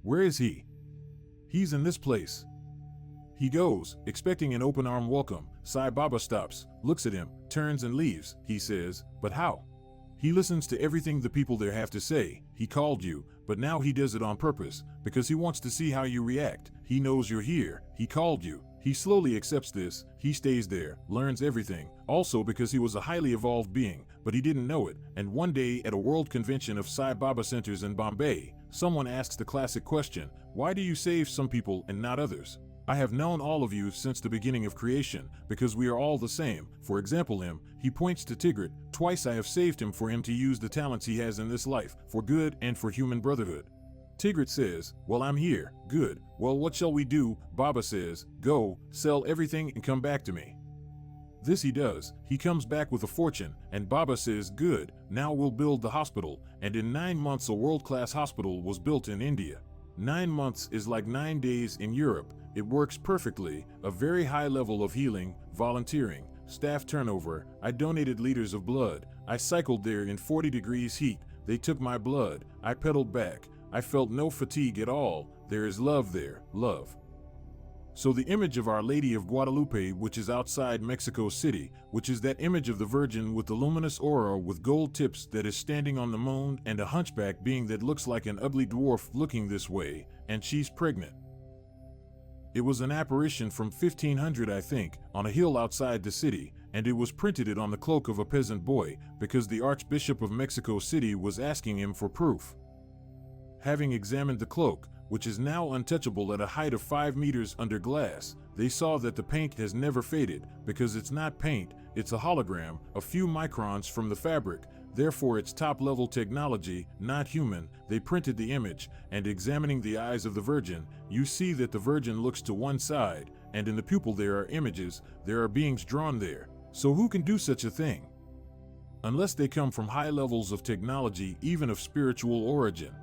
Speaker 1: "Where is he?" "He's in this place." He goes, expecting an open arm welcome. Sai Baba stops, looks at him, turns and leaves. He says, "But how?" He listens to everything the people there have to say. "He called you, but now he does it on purpose, because he wants to see how you react. He knows you're here. He called you." He slowly accepts this. He stays there, learns everything, also because he was a highly evolved being, but he didn't know it. And one day at a world convention of Sai Baba centers in Bombay, someone asks the classic question, "Why do you save some people and not others?" "I have known all of you since the beginning of creation, because we are all the same. For example, him," he points to Tigrit, "twice I have saved him for him to use the talents he has in this life, for good and for human brotherhood." Tigrit says, "Well, I'm here." "Good. Well, what shall we do?" Baba says, "Go, sell everything and come back to me." This he does. He comes back with a fortune, and Baba says, "Good, now we'll build the hospital." And in 9 months a world-class hospital was built in India. 9 months is like 9 days in Europe. It works perfectly, a very high level of healing, volunteering, staff turnover. I donated liters of blood. I cycled there in 40 degrees heat. They took my blood. I pedaled back. I felt no fatigue at all. There is love there, love. So the image of Our Lady of Guadalupe, which is outside Mexico City, which is that image of the Virgin with the luminous aura with gold tips that is standing on the moon, and a hunchback being that looks like an ugly dwarf looking this way, and she's pregnant. It was an apparition from 1500, I think, on a hill outside the city, and it was printed on the cloak of a peasant boy, because the Archbishop of Mexico City was asking him for proof. Having examined the cloak, which is now untouchable at a height of 5 meters under glass, they saw that the paint has never faded, because it's not paint, it's a hologram, a few microns from the fabric. Therefore it's top-level technology, not human. They printed the image, and examining the eyes of the Virgin, you see that the Virgin looks to one side, and in the pupil there are images, there are beings drawn there. So who can do such a thing? Unless they come from high levels of technology, even of spiritual origin.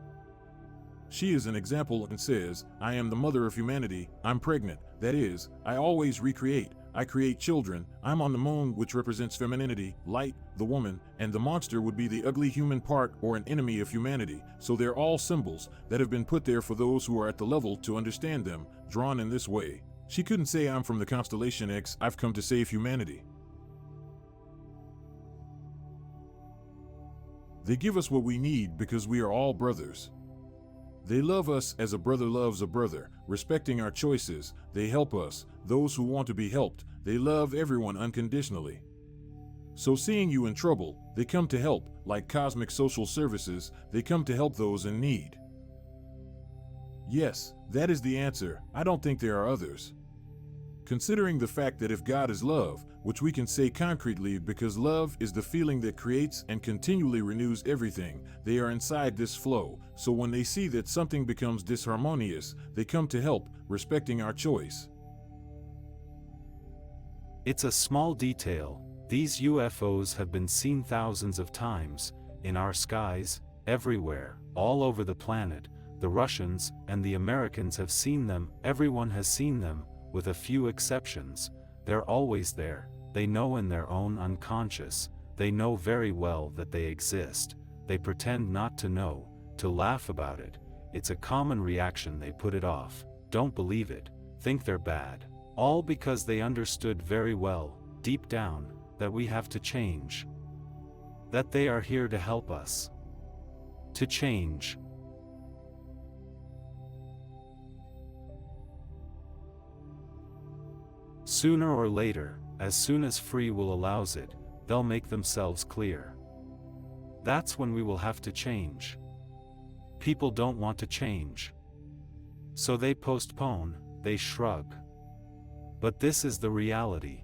Speaker 1: She is an example and says, "I am the mother of humanity, I'm pregnant, that is, I always recreate. I create children. I'm on the moon, which represents femininity, light, the woman, and the monster would be the ugly human part or an enemy of humanity." So they're all symbols that have been put there for those who are at the level to understand them, drawn in this way. She couldn't say, "I'm from the constellation X, I've come to save humanity." They give us what we need because we are all brothers. They love us as a brother loves a brother, respecting our choices. They help us, those who want to be helped. They love everyone unconditionally. So seeing you in trouble, they come to help, like cosmic social services, they come to help those in need. Yes, that is the answer. I don't think there are others. Considering the fact that if God is love, which we can say concretely because love is the feeling that creates and continually renews everything, they are inside this flow. So when they see that something becomes disharmonious, they come to help, respecting our choice.
Speaker 2: It's a small detail. These UFOs have been seen thousands of times, in our skies, everywhere, all over the planet. The Russians and the Americans have seen them, everyone has seen them, with a few exceptions. They're always there. They know in their own unconscious. They know very well that they exist. They pretend not to know, to laugh about it. It's a common reaction. They put it off, don't believe it, think they're bad. All because they understood very well, deep down, that we have to change. That they are here to help us. To change. Sooner or later, as soon as free will allows it, they'll make themselves clear. That's when we will have to change. People don't want to change. So they postpone, they shrug. But this is the reality.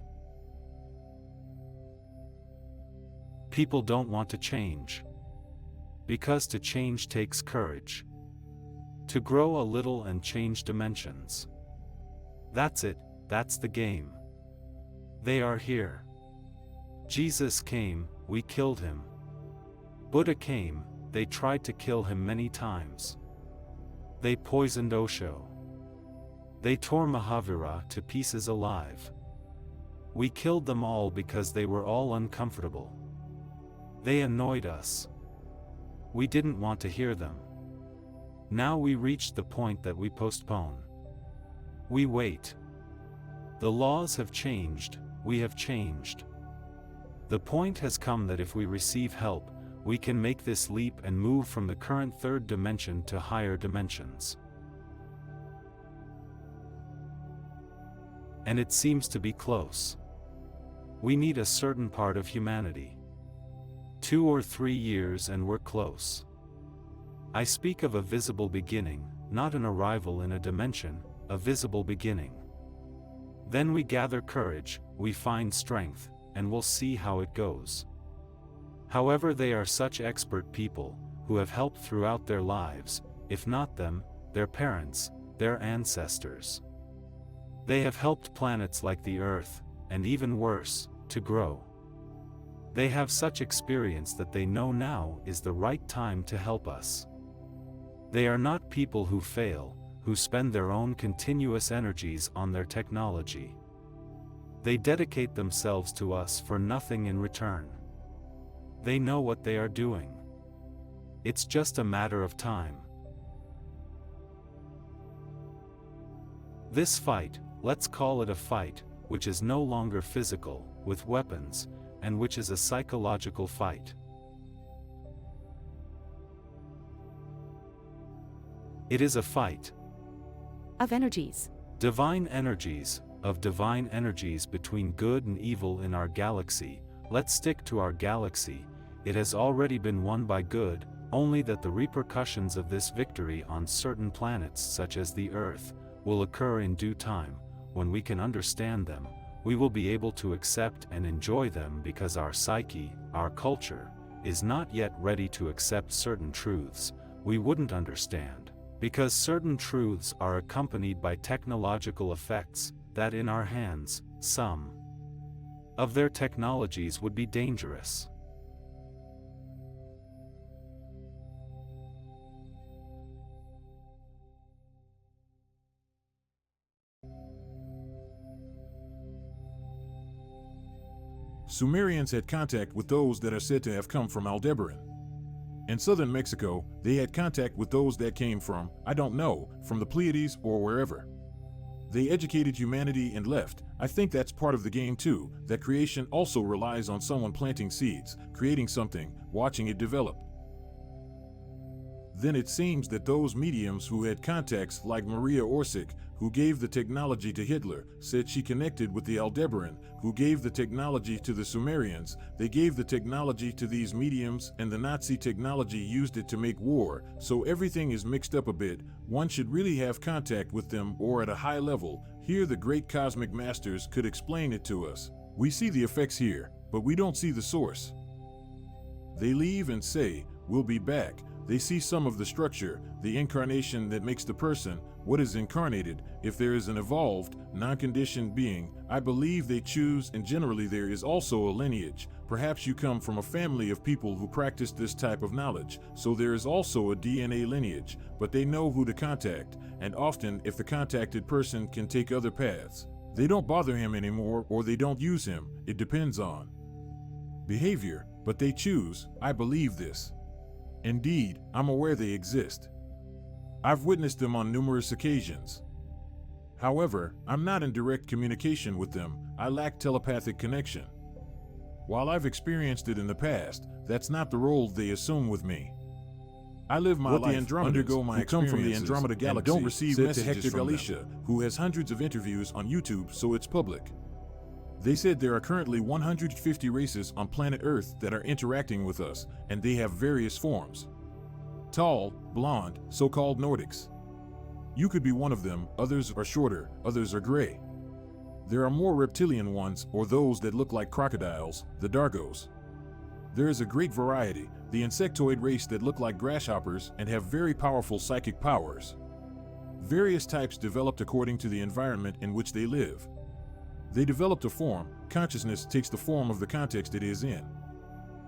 Speaker 2: People don't want to change. Because to change takes courage. To grow a little and change dimensions. That's it, that's the game. They are here. Jesus came, we killed him. Buddha came, they tried to kill him many times. They poisoned Osho. They tore Mahavira to pieces alive. We killed them all because they were all uncomfortable. They annoyed us. We didn't want to hear them. Now we reached the point that we postpone. We wait. The laws have changed, we have changed. The point has come that if we receive help, we can make this leap and move from the current third dimension to higher dimensions. And it seems to be close. We need a certain part of humanity. 2 or 3 years and we're close. I speak of a visible beginning, not an arrival in a dimension, a visible beginning. Then we gather courage, we find strength, and we'll see how it goes. However, they are such expert people, who have helped throughout their lives, if not them, their parents, their ancestors. They have helped planets like the Earth, and even worse, to grow. They have such experience that they know now is the right time to help us. They are not people who fail, who spend their own continuous energies on their technology. They dedicate themselves to us for nothing in return. They know what they are doing. It's just a matter of time. This fight, let's call it a fight, which is no longer physical, with weapons, and which is a psychological fight. It is a fight
Speaker 3: of energies.
Speaker 2: Divine energies, of divine energies between good and evil in our galaxy. Let's stick to our galaxy. It has already been won by good, only that the repercussions of this victory on certain planets such as the Earth, will occur in due time. When we can understand them, we will be able to accept and enjoy them because our psyche, our culture, is not yet ready to accept certain truths we wouldn't understand, because certain truths are accompanied by technological effects that in our hands, some of their technologies would be dangerous.
Speaker 1: Sumerians had contact with those that are said to have come from Aldebaran. In southern Mexico, they had contact with those that came from, I don't know, from the Pleiades or wherever. They educated humanity and left. I think that's part of the game too, that creation also relies on someone planting seeds, creating something, watching it develop. Then it seems that those mediums who had contacts like Maria Orsic, who gave the technology to Hitler, said she connected with the Aldebaran, who gave the technology to the Sumerians. They gave the technology to these mediums, and the Nazi technology used it to make war, so everything is mixed up a bit. One should really have contact with them, or at a high level. Here the great cosmic masters could explain it to us. We see the effects here, but we don't see the source. They leave and say, we'll be back. They see some of the structure, the incarnation that makes the person, what is incarnated. If there is an evolved, non-conditioned being, I believe they choose, and generally there is also a lineage. Perhaps you come from a family of people who practice this type of knowledge, so there is also a DNA lineage, but they know who to contact, and often if the contacted person can take other paths, they don't bother him anymore or they don't use him. It depends on behavior, but they choose. I believe this. Indeed, I'm aware they exist. I've witnessed them on numerous occasions. However, I'm not in direct communication with them. I lack telepathic connection. While I've experienced it in the past, that's not the role they assume with me. I live my life, undergo my experiences, come from the Andromeda Galaxy, and don't receive messages to Hector Galicia, who has hundreds of interviews on YouTube, so it's public. They said there are currently 150 races on planet Earth that are interacting with us, and they have various forms. Tall, blonde, so-called Nordics. You could be one of them. Others are shorter, others are gray. There are more reptilian ones, or those that look like crocodiles, the Dargos. There is a great variety, the insectoid race that look like grasshoppers and have very powerful psychic powers. Various types developed according to the environment in which they live. They developed a form. Consciousness takes the form of the context it is in.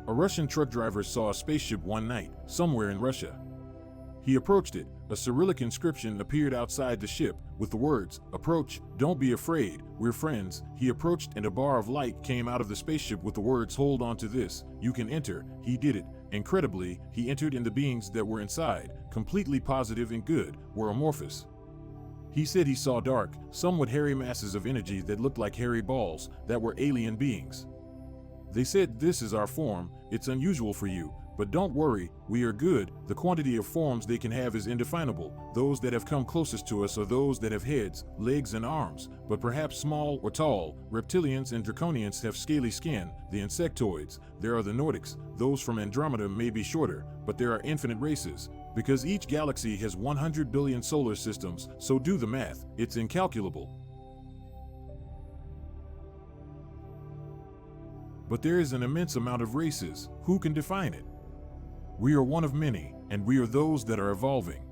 Speaker 1: A Russian truck driver saw a spaceship one night, somewhere in Russia. He approached it. A Cyrillic inscription appeared outside the ship, with the words, "Approach, don't be afraid, we're friends." He approached and a bar of light came out of the spaceship with the words, "Hold on to this, you can enter." He did it. Incredibly, he entered and the beings that were inside, completely positive and good, were amorphous. He said he saw dark, somewhat hairy masses of energy that looked like hairy balls, that were alien beings. They said, "This is our form, it's unusual for you, but don't worry, we are good." The quantity of forms they can have is indefinable. Those that have come closest to us are those that have heads, legs, and arms, but perhaps small or tall. Reptilians and draconians have scaly skin. The insectoids, there are the Nordics. Those from Andromeda may be shorter, but there are infinite races. Because each galaxy has 100 billion solar systems, so do the math, it's incalculable. But there is an immense amount of races. Who can define it? We are one of many, and we are those that are evolving.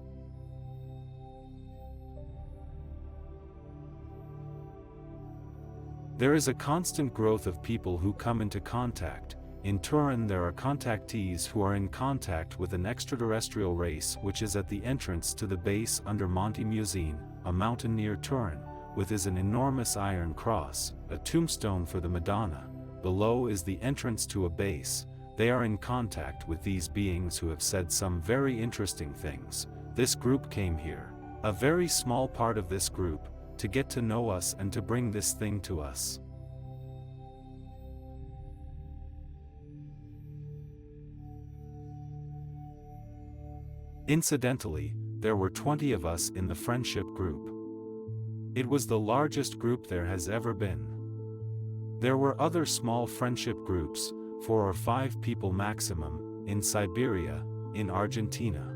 Speaker 2: There is a constant growth of people who come into contact. In Turin there are contactees who are in contact with an extraterrestrial race which is at the entrance to the base under Monte Musine, a mountain near Turin, with is an enormous iron cross, a tombstone for the Madonna. Below is the entrance to a base. They are in contact with these beings who have said some very interesting things. This group came here, a very small part of this group, to get to know us and to bring this thing to us. Incidentally, there were 20 of us in the friendship group. It was the largest group there has ever been. There were other small friendship groups, 4 or 5 people maximum, in Siberia, in Argentina.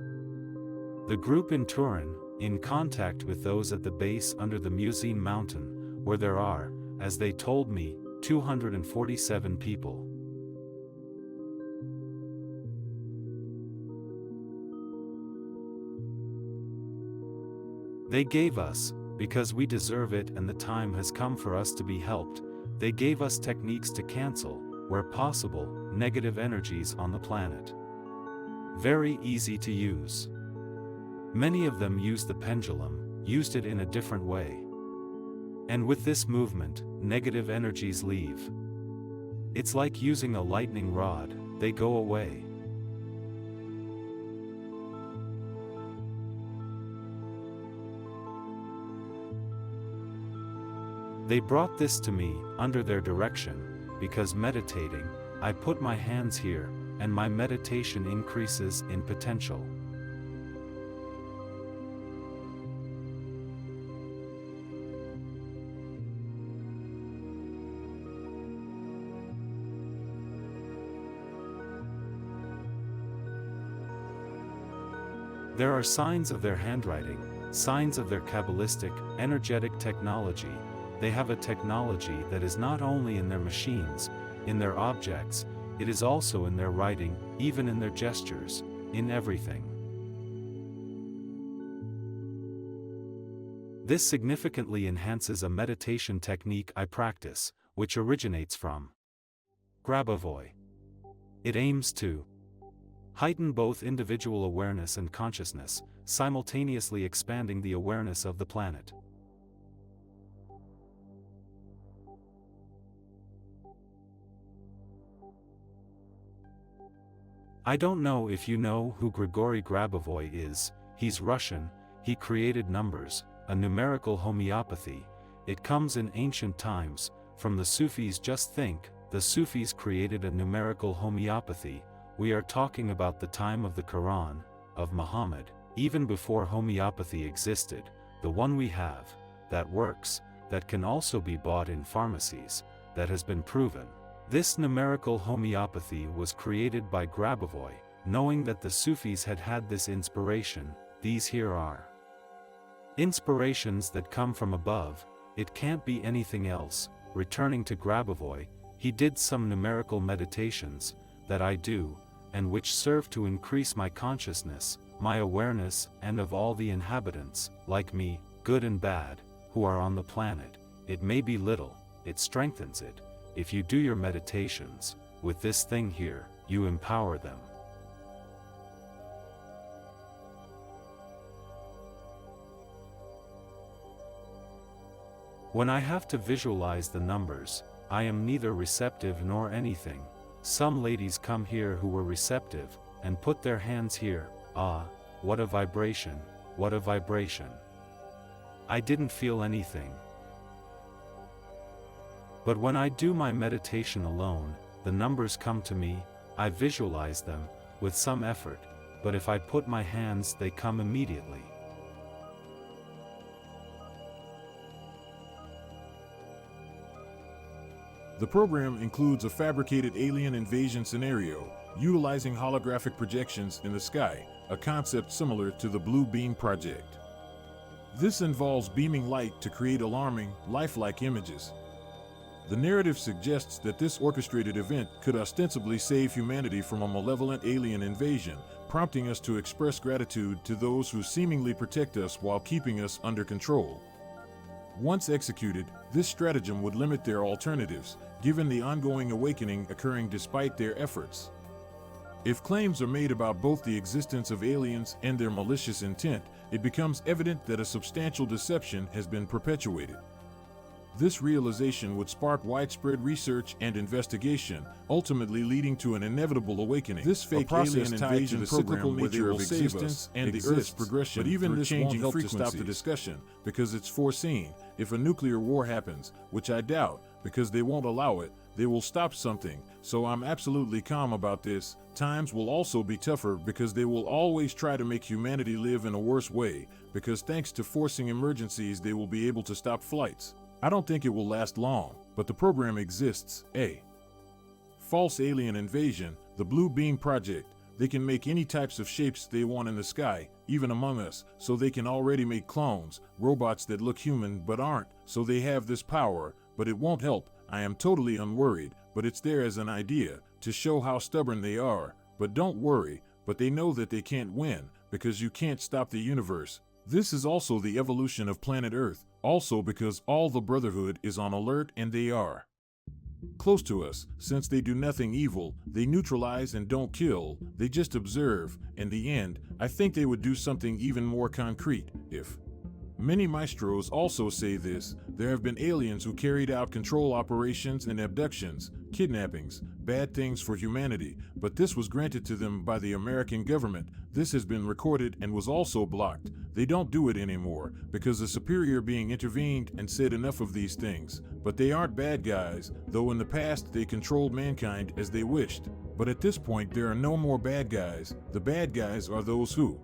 Speaker 2: The group in Turin, in contact with those at the base under the Musine mountain, where there are, as they told me, 247 people. They gave us, because we deserve it and the time has come for us to be helped, they gave us techniques to cancel, where possible, negative energies on the planet. Very easy to use. Many of them used the pendulum, used it in a different way. And with this movement, negative energies leave. It's like using a lightning rod, they go away. They brought this to me, under their direction, because meditating, I put my hands here, and my meditation increases in potential. There are signs of their handwriting, signs of their Kabbalistic, energetic technology. They have a technology that is not only in their machines, in their objects, it is also in their writing, even in their gestures, in everything. This significantly enhances a meditation technique I practice, which originates from Grabavoy. It aims to heighten both individual awareness and consciousness, simultaneously expanding the awareness of the planet. I don't know if you know who Grigory Grabavoy is. He's Russian, he created numbers, a numerical homeopathy. It comes in ancient times, from the Sufis. Just think, the Sufis created a numerical homeopathy. We are talking about the time of the Quran, of Muhammad, even before homeopathy existed, the one we have, that works, that can also be bought in pharmacies, that has been proven. This numerical homeopathy was created by Grabavoy, knowing that the Sufis had had this inspiration. These here are inspirations that come from above, it can't be anything else. Returning to Grabavoy, he did some numerical meditations, that I do, and which serve to increase my consciousness, my awareness, and of all the inhabitants, like me, good and bad, who are on the planet. It may be little, it strengthens it. If you do your meditations, with this thing here, you empower them. When I have to visualize the numbers, I am neither receptive nor anything. Some ladies come here who were receptive, and put their hands here. Ah, what a vibration, what a vibration. I didn't feel anything. But when I do my meditation alone, the numbers come to me, I visualize them, with some effort, but if I put my hands they come immediately.
Speaker 1: The program includes a fabricated alien invasion scenario, utilizing holographic projections in the sky, a concept similar to the Blue Beam Project. This involves beaming light to create alarming, lifelike images. The narrative suggests that this orchestrated event could ostensibly save humanity from a malevolent alien invasion, prompting us to express gratitude to those who seemingly protect us while keeping us under control. Once executed, this stratagem would limit their alternatives, given the ongoing awakening occurring despite their efforts. If claims are made about both the existence of aliens and their malicious intent, it becomes evident that a substantial deception has been perpetuated. This realization would spark widespread research and investigation, ultimately leading to an inevitable awakening. This fake alien invasion the cyclical nature of existence and the Earth's progression, but even this won't help to stop the discussion, because it's foreseen. If a nuclear war happens, which I doubt, because they won't allow it, they will stop something, so I'm absolutely calm about this. Times will also be tougher because they will always try to make humanity live in a worse way, because thanks to forcing emergencies they will be able to stop flights. I don't think it will last long, but the program exists. A false alien invasion, the Blue Beam Project. They can make any types of shapes they want in the sky, even among us, so they can already make clones, robots that look human but aren't, so they have this power, but it won't help. I am totally unworried, but it's there as an idea, to show how stubborn they are. But don't worry, but they know that they can't win, because you can't stop the universe. This is also the evolution of planet Earth, also because all the Brotherhood is on alert and they are close to us. Since they do nothing evil, they neutralize and don't kill, they just observe. In the end, I think they would do something even more concrete, if many maestros also say this. There have been aliens who carried out control operations and abductions, kidnappings, bad things for humanity, but this was granted to them by the American government. This has been recorded and was also blocked. They don't do it anymore, because the superior being intervened and said enough of these things. But they aren't bad guys, though in the past they controlled mankind as they wished. But at this point there are no more bad guys. The bad guys are those who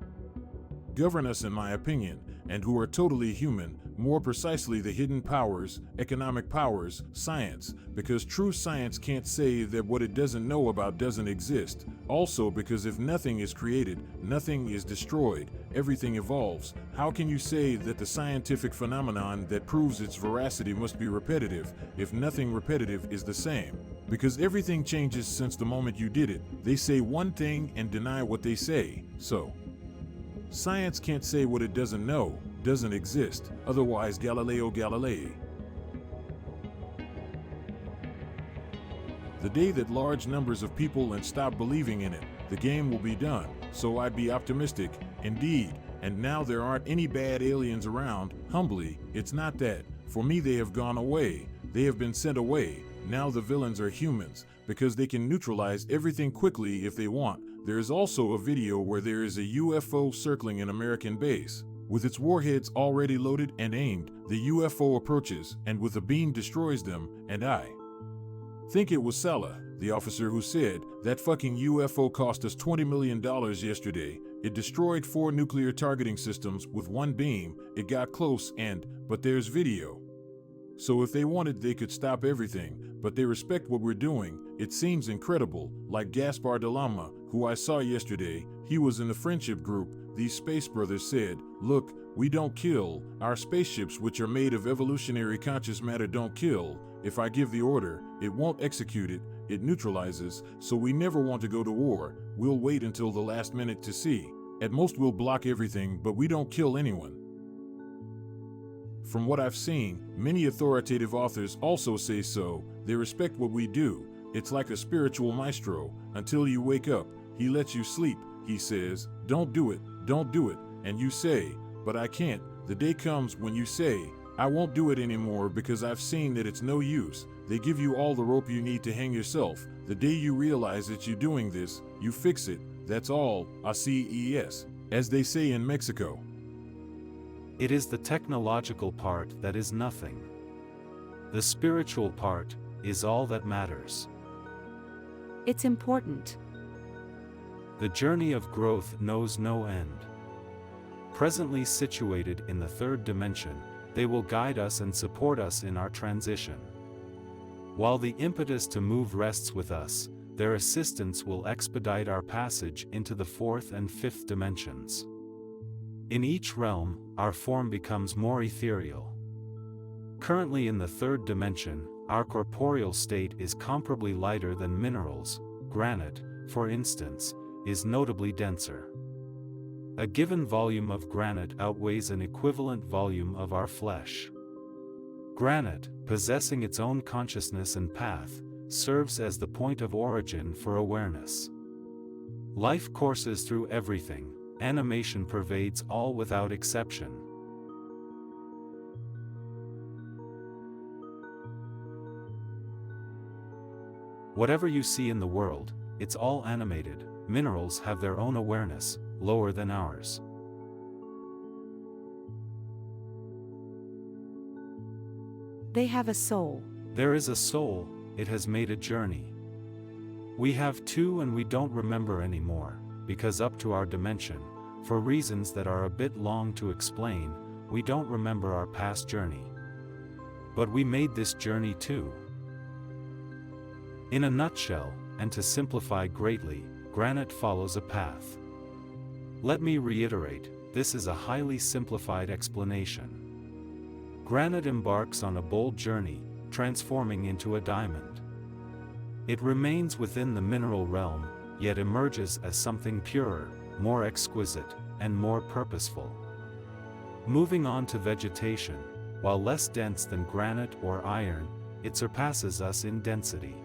Speaker 1: govern us, in my opinion, and who are totally human, more precisely the hidden powers, economic powers, science, because true science can't say that what it doesn't know about doesn't exist. Also because if nothing is created, nothing is destroyed, everything evolves. How can you say that the scientific phenomenon that proves its veracity must be repetitive, if nothing repetitive is the same? Because everything changes since the moment you did it. They say one thing and deny what they say, so science can't say what it doesn't know, doesn't exist, otherwise Galileo Galilei. The day that large numbers of people and stop believing in it, the game will be done, so I'd be optimistic, indeed. And now there aren't any bad aliens around. Humbly, it's not that. For me they have gone away, they have been sent away. Now the villains are humans, because they can neutralize everything quickly if they want. There is also a video where there is a UFO circling an American base. With its warheads already loaded and aimed, the UFO approaches, and with a beam destroys them, and I think it was Salah, the officer who said, that fucking UFO cost us $20 million yesterday. It destroyed 4 nuclear targeting systems with one beam. It got close but there's video. So if they wanted they could stop everything, but they respect what we're doing. It seems incredible, like Gaspare de Lama, who I saw yesterday. He was in the friendship group. These space brothers said, look, we don't kill. Our spaceships, which are made of evolutionary conscious matter, don't kill. If I give the order, it won't execute it. It neutralizes, so we never want to go to war. We'll wait until the last minute to see. At most we'll block everything, but we don't kill anyone. From what I've seen, many authoritative authors also say so. They respect what we do. It's like a spiritual maestro. Until you wake up, he lets you sleep. He says, don't do it, don't do it. And you say, but I can't. The day comes when you say, I won't do it anymore because I've seen that it's no use. They give you all the rope you need to hang yourself. The day you realize that you're doing this, you fix it. That's all. ACES, as they say in Mexico.
Speaker 2: It is the technological part that is nothing. The spiritual part is all that matters.
Speaker 3: It's important.
Speaker 2: The journey of growth knows no end. Presently situated in the third dimension, they will guide us and support us in our transition. While the impetus to move rests with us, their assistance will expedite our passage into the fourth and fifth dimensions. In each realm, our form becomes more ethereal. Currently in the third dimension, our corporeal state is comparably lighter than minerals. Granite, for instance, is notably denser. A given volume of granite outweighs an equivalent volume of our flesh. Granite, possessing its own consciousness and path, serves as the point of origin for awareness. Life courses through everything. Animation pervades all without exception. Whatever you see in the world, it's all animated. Minerals have their own awareness, lower than ours.
Speaker 3: They have a soul.
Speaker 2: There is a soul, it has made a journey. We have too, and we don't remember anymore, because up to our dimension, for reasons that are a bit long to explain, we don't remember our past journey. But we made this journey too. In a nutshell, and to simplify greatly, granite follows a path. Let me reiterate, this is a highly simplified explanation. Granite embarks on a bold journey, transforming into a diamond. It remains within the mineral realm, yet emerges as something purer, more exquisite, and more purposeful. Moving on to vegetation, while less dense than granite or iron, it surpasses us in density.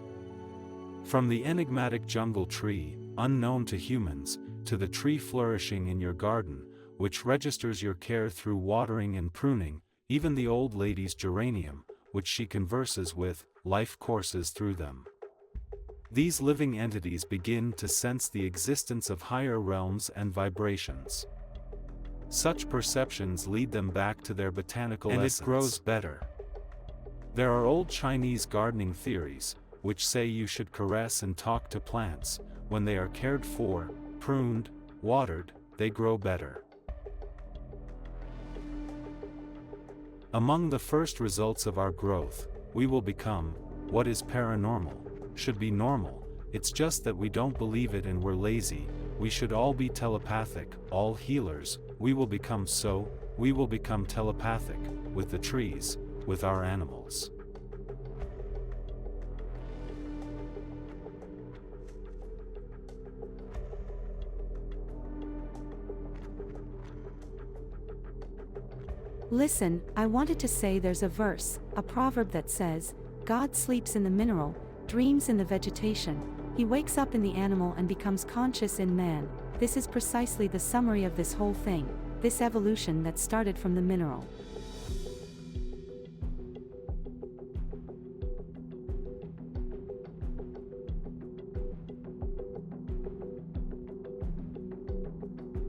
Speaker 2: From the enigmatic jungle tree, unknown to humans, to the tree flourishing in your garden, which registers your care through watering and pruning, even the old lady's geranium, which she converses with, life courses through them. These living entities begin to sense the existence of higher realms and vibrations. Such perceptions lead them back to their botanical essence. And it grows better. There are old Chinese gardening theories, which say you should caress and talk to plants. When they are cared for, pruned, watered, they grow better. Among the first results of our growth, we will become, what is paranormal, should be normal. It's just that we don't believe it and we're lazy. We should all be telepathic, all healers. We will become so, we will become telepathic, with the trees, with our animals.
Speaker 3: Listen, I wanted to say there's a verse, a proverb that says, God sleeps in the mineral, dreams in the vegetation, he wakes up in the animal and becomes conscious in man. This is precisely the summary of this whole thing, this evolution that started from the mineral.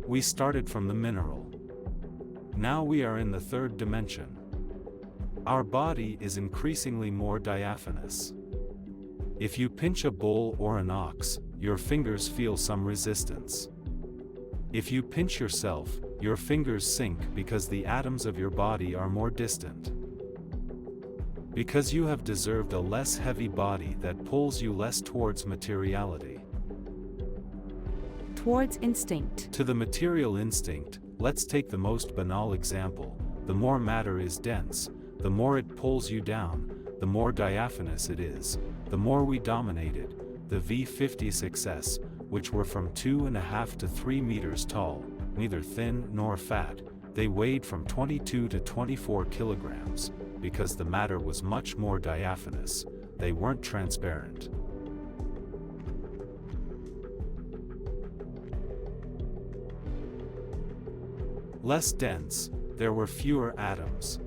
Speaker 2: We started from the mineral. Now we are in the third dimension. Our body is increasingly more diaphanous. If you pinch a bull or an ox, your fingers feel some resistance. If you pinch yourself, your fingers sink because the atoms of your body are more distant. Because you have deserved a less heavy body that pulls you less towards materiality.
Speaker 3: Towards instinct.
Speaker 2: To the material instinct, let's take the most banal example. The more matter is dense, the more it pulls you down, the more diaphanous it is, the more we dominated. The V-50 success, which were from 2.5 to 3 meters tall, neither thin nor fat. They weighed from 22 to 24 kilograms, because the matter was much more diaphanous. They weren't transparent. Less dense, there were fewer atoms.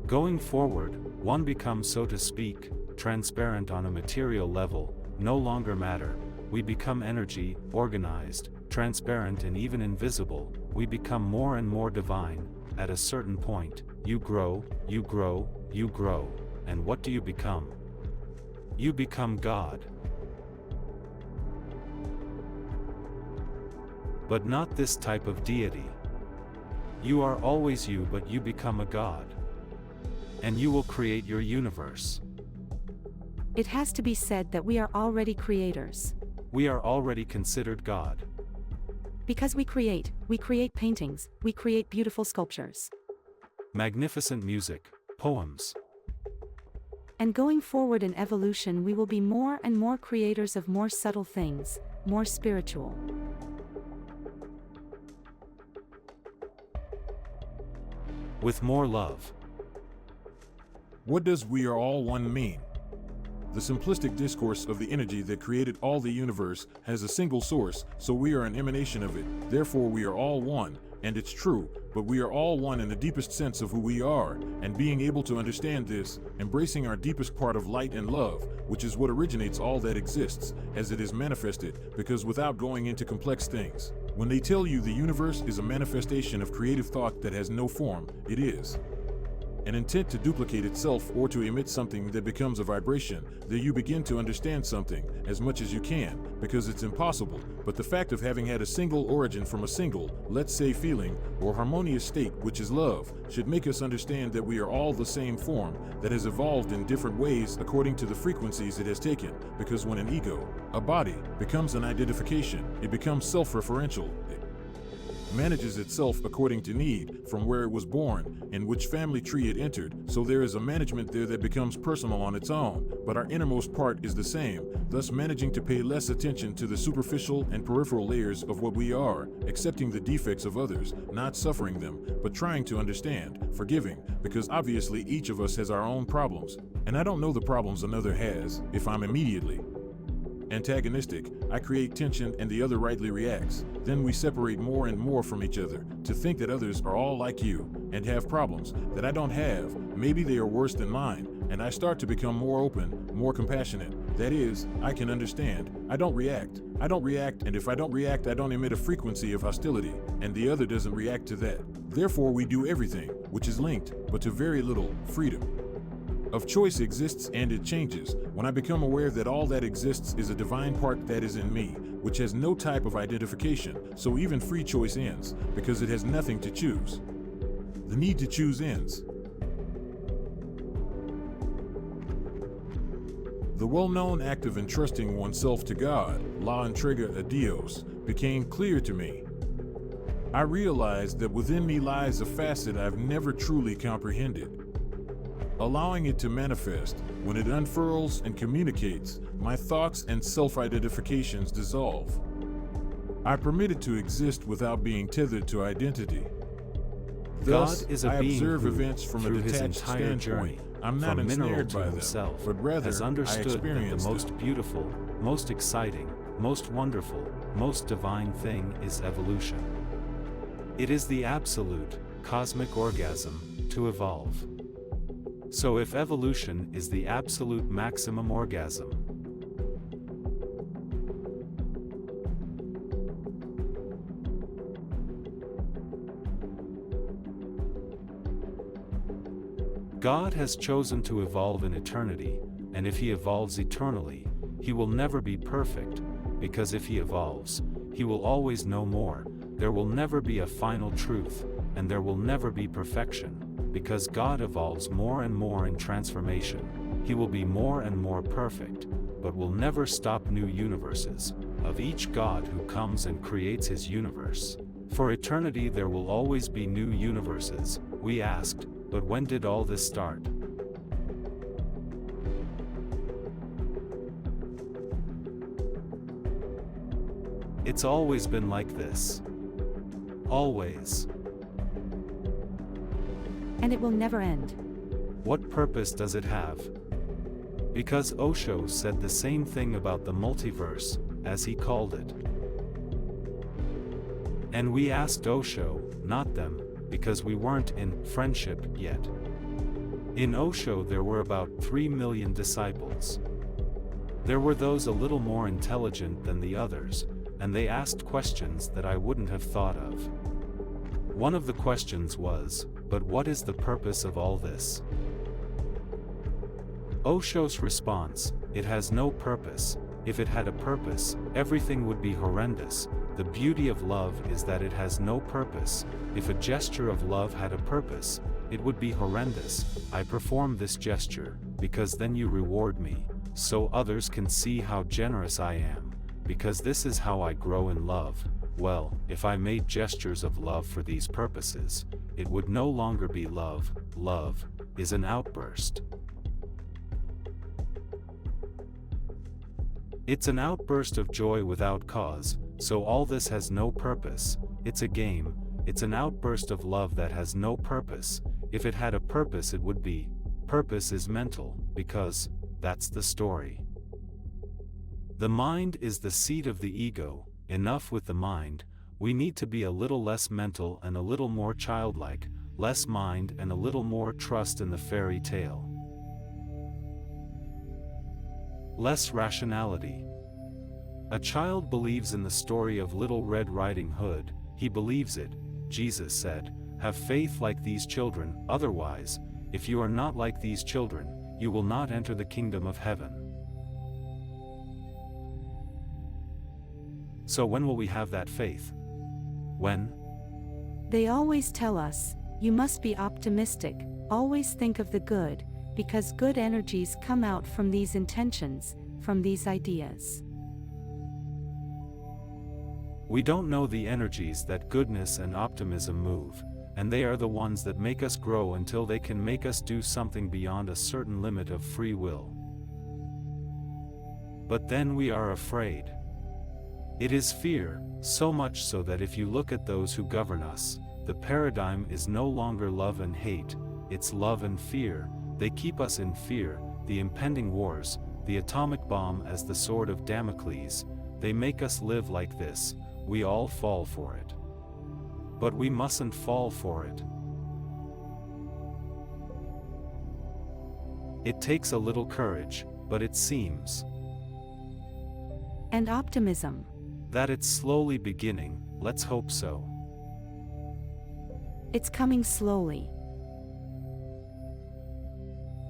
Speaker 2: Going forward, one becomes, so to speak, transparent on a material level, no longer matter. We become energy, organized, transparent and even invisible. We become more and more divine. At a certain point, you grow, you grow, you grow. And what do you become? You become God. But not this type of deity. You are always you, but you become a God. And you will create your universe.
Speaker 3: It has to be said that we are already creators.
Speaker 2: We are already considered God.
Speaker 3: Because we create paintings, we create beautiful sculptures.
Speaker 2: Magnificent music, poems.
Speaker 3: And going forward in evolution, we will be more and more creators of more subtle things, more spiritual.
Speaker 2: With more love.
Speaker 1: What does "we are all one" mean? The simplistic discourse of the energy that created all the universe has a single source, so we are an emanation of it, therefore we are all one, and it's true, but we are all one in the deepest sense of who we are, and being able to understand this, embracing our deepest part of light and love, which is what originates all that exists, as it is manifested, because without going into complex things, when they tell you the universe is a manifestation of creative thought that has no form, it is an intent to duplicate itself or to emit something that becomes a vibration, that you begin to understand something, as much as you can, because it's impossible, but the fact of having had a single origin from a single, let's say feeling, or harmonious state, which is love, should make us understand that we are all the same form, that has evolved in different ways according to the frequencies it has taken, because when an ego, a body, becomes an identification, it becomes self-referential. Manages itself according to need, from where it was born, in which family tree it entered, so there is a management there that becomes personal on its own, but our innermost part is the same, thus managing to pay less attention to the superficial and peripheral layers of what we are, accepting the defects of others, not suffering them, but trying to understand, forgiving, because obviously each of us has our own problems, and I don't know the problems another has, if I'm immediately antagonistic, I create tension and the other rightly reacts. Then we separate more and more from each other, to think that others are all like you, and have problems that I don't have, maybe they are worse than mine, and I start to become more open, more compassionate. That is, I can understand, I don't react, and if I don't react, I don't emit a frequency of hostility, and the other doesn't react to that. Therefore we do everything, which is linked, but to very little freedom of choice exists, and it changes when I become aware that all that exists is a divine part that is in me, which has no type of identification, so even free choice ends, because it has nothing to choose. The need to choose ends. The well-known act of entrusting oneself to God, la entrega a Dios, became clear to me. I realized that within me lies a facet I've never truly comprehended. Allowing it to manifest, when it unfurls and communicates, my thoughts and self-identifications dissolve. I permit it to exist without being tethered to identity. Thus,
Speaker 2: God is a
Speaker 1: I
Speaker 2: being
Speaker 1: observe
Speaker 2: who,
Speaker 1: events from a
Speaker 2: through his
Speaker 1: detached
Speaker 2: entire
Speaker 1: standpoint.
Speaker 2: journey,
Speaker 1: I'm not
Speaker 2: from mineral
Speaker 1: ensnared
Speaker 2: to
Speaker 1: by
Speaker 2: himself,
Speaker 1: them, but rather
Speaker 2: has
Speaker 1: I
Speaker 2: understood that
Speaker 1: experience
Speaker 2: the most
Speaker 1: them.
Speaker 2: beautiful, most exciting, most wonderful, most divine thing is evolution. It is the absolute, cosmic orgasm, to evolve. So if evolution is the absolute maximum orgasm, God has chosen to evolve in eternity, and if he evolves eternally, he will never be perfect, because if he evolves, he will always know more. There will never be a final truth, and there will never be perfection. Because God evolves more and more in transformation, he will be more and more perfect, but will never stop new universes, of each God who comes and creates his universe. For eternity there will always be new universes. We asked, but when did all this start? It's always been like this. Always.
Speaker 3: And it will never end.
Speaker 2: What purpose does it have? Because Osho said the same thing about the multiverse, as he called it. And we asked Osho, not them, because we weren't in friendship yet. In Osho there were about 3 million disciples. There were those a little more intelligent than the others, and they asked questions that I wouldn't have thought of. One of the questions was, but what is the purpose of all this? Osho's response, it has no purpose. If it had a purpose, everything would be horrendous. The beauty of love is that it has no purpose. If a gesture of love had a purpose, it would be horrendous. I perform this gesture, because then you reward me, so others can see how generous I am, because this is how I grow in love. Well, if I made gestures of love for these purposes, it would no longer be love. Love is an outburst. It's an outburst of joy without cause, so all this has no purpose. It's a game, it's an outburst of love that has no purpose. If it had a purpose it would be. Purpose is mental, because that's the story. The mind is the seat of the ego. Enough with the mind, we need to be a little less mental and a little more childlike, less mind and a little more trust in the fairy tale. Less rationality. A child believes in the story of Little Red Riding Hood, he believes it. Jesus said, "Have faith like these children, otherwise, if you are not like these children, you will not enter the kingdom of heaven." So when will we have that faith? When?
Speaker 3: They always tell us, you must be optimistic, always think of the good, because good energies come out from these intentions, from these ideas.
Speaker 2: We don't know the energies that goodness and optimism move, and they are the ones that make us grow until they can make us do something beyond a certain limit of free will. But then we are afraid. It is fear, so much so that if you look at those who govern us, the paradigm is no longer love and hate, it's love and fear. They keep us in fear, the impending wars, the atomic bomb as the sword of Damocles. They make us live like this, we all fall for it. But we mustn't fall for it. It takes a little courage, but it seems.
Speaker 3: And optimism.
Speaker 2: That it's slowly beginning, let's hope so.
Speaker 3: It's coming slowly.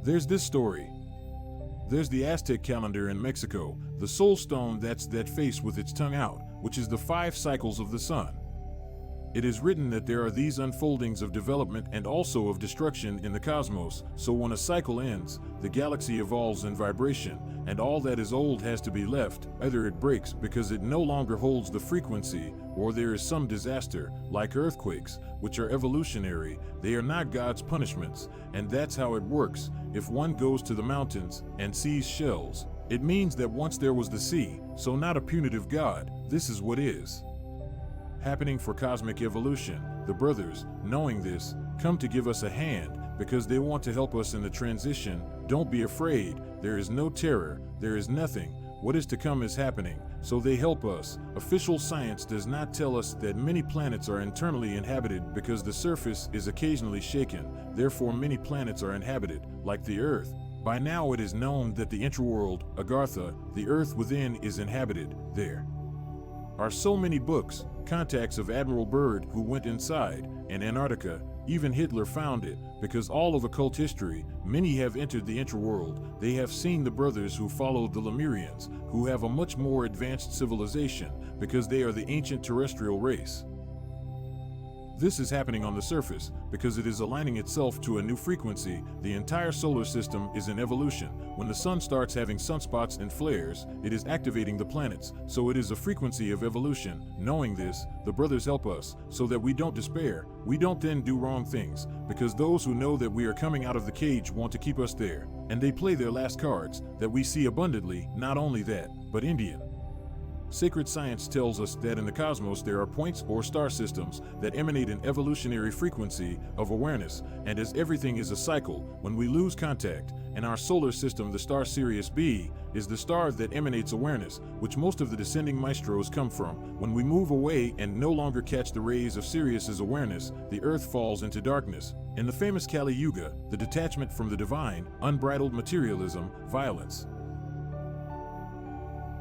Speaker 1: There's this story. There's the Aztec calendar in Mexico, the soul stone, that's that face with its tongue out, which is the 5 cycles of the sun. It is written that there are these unfoldings of development and also of destruction in the cosmos, so when a cycle ends, the galaxy evolves in vibration, and all that is old has to be left. Either it breaks because it no longer holds the frequency, or there is some disaster, like earthquakes, which are evolutionary. They are not God's punishments, and that's how it works. If one goes to the mountains and sees shells, it means that once there was the sea, so not a punitive God. This is what is happening for cosmic evolution. The brothers, knowing this, come to give us a hand, because they want to help us in the transition. Don't be afraid, there is no terror, there is nothing. What is to come is happening, so they help us. Official science does not tell us that many planets are internally inhabited because the surface is occasionally shaken, therefore many planets are inhabited, like the Earth. By now it is known that the intraworld, Agartha, the Earth within, is inhabited. There are so many books, contacts of Admiral Byrd who went inside, and Antarctica. Even Hitler found it, because all of occult history, many have entered the intraworld. They have seen the brothers who followed the Lemurians, who have a much more advanced civilization, because they are the ancient terrestrial race. This is happening on the surface, because it is aligning itself to a new frequency. The entire solar system is in evolution. When the sun starts having sunspots and flares, it is activating the planets, so it is a frequency of evolution. Knowing this, the brothers help us, so that we don't despair. We don't then do wrong things, because those who know that we are coming out of the cage want to keep us there. And they play their last cards, that we see abundantly. Not only that, but Indian Sacred science tells us that in the cosmos there are points or star systems that emanate an evolutionary frequency of awareness, and as everything is a cycle, when we lose contact, in our solar system the star Sirius B is the star that emanates awareness, which most of the descending maestros come from. When we move away and no longer catch the rays of Sirius's awareness, the earth falls into darkness. In the famous Kali Yuga, the detachment from the divine, unbridled materialism, violence.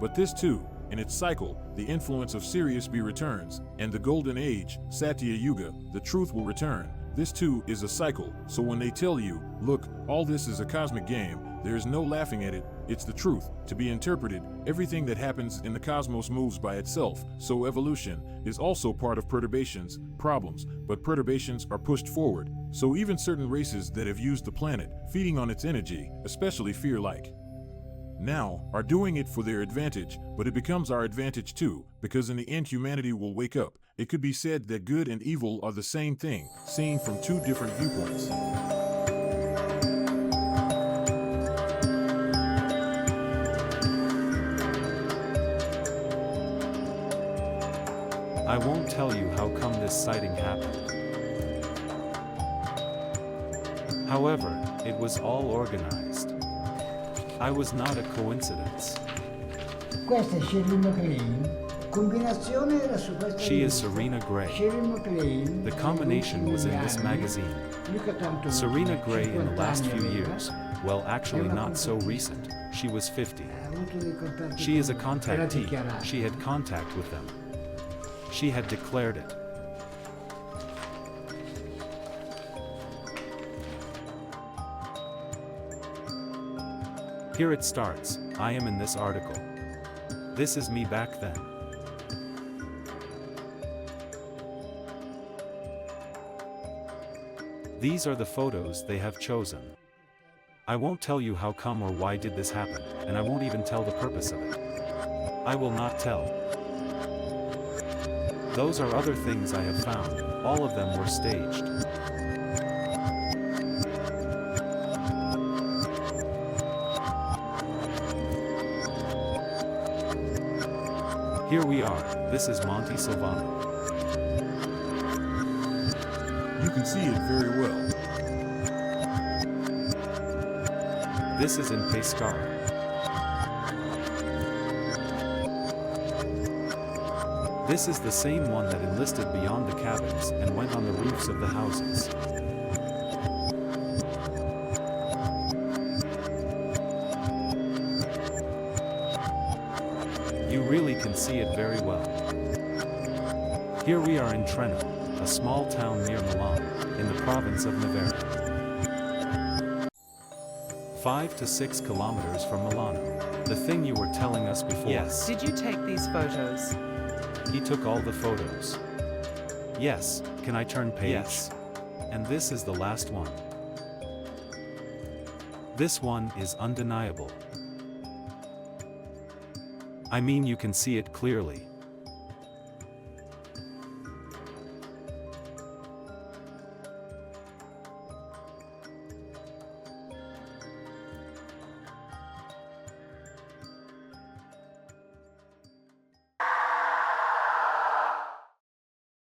Speaker 1: But this too, in its cycle, the influence of Sirius B returns, and the Golden Age, Satya Yuga, the truth will return. This too is a cycle, so when they tell you, look, all this is a cosmic game, there is no laughing at it, it's the truth, to be interpreted. Everything that happens in the cosmos moves by itself, so evolution is also part of perturbations, problems, but perturbations are pushed forward. So even certain races that have used the planet, feeding on its energy, especially fear-like, now are doing it for their advantage, but it becomes our advantage too, because in the end humanity will wake up. It could be said that good and evil are the same thing, seen from two different viewpoints.
Speaker 2: I won't tell you how come this sighting happened. However, it was all organized. I was not a coincidence.
Speaker 4: Questa è Shirley MacLaine. Combinazione era su questa
Speaker 2: She is
Speaker 4: rivista.
Speaker 2: Serena Gray.
Speaker 4: Shirley MacLaine.
Speaker 2: The combination was in this magazine.
Speaker 4: Luca tanto
Speaker 2: Serena Gray in the
Speaker 4: 50
Speaker 2: last
Speaker 4: anni
Speaker 2: few
Speaker 4: aveva.
Speaker 2: years, well actually not so recent, she was 50.
Speaker 4: Ha avuto dei contatti
Speaker 2: She is a
Speaker 4: con- era
Speaker 2: contactee,
Speaker 4: dichiarato.
Speaker 2: she had contact with them. She had declared it. Here it starts. I am in this article. This is me back then. These are the photos they have chosen. I won't tell you how come or why did this happen, and I won't even tell the purpose of it. I will not tell. Those are other things I have found. All of them were staged. Here we are. This is Monte Silvano.
Speaker 1: You can see it very well.
Speaker 2: This is in Pescara. This is the same one that enlisted beyond the cabins and went on the roofs of the houses. You really can see it very well. Here we are in Trento, a small town near Milan, in the province of Novara. 5 to 6 kilometers from Milano. The thing you were telling us before. Yes.
Speaker 5: Did you take these photos?
Speaker 2: He took all the photos. Yes, can I turn page? Yes. And this is the last one. This one is undeniable. I mean, you can see it clearly.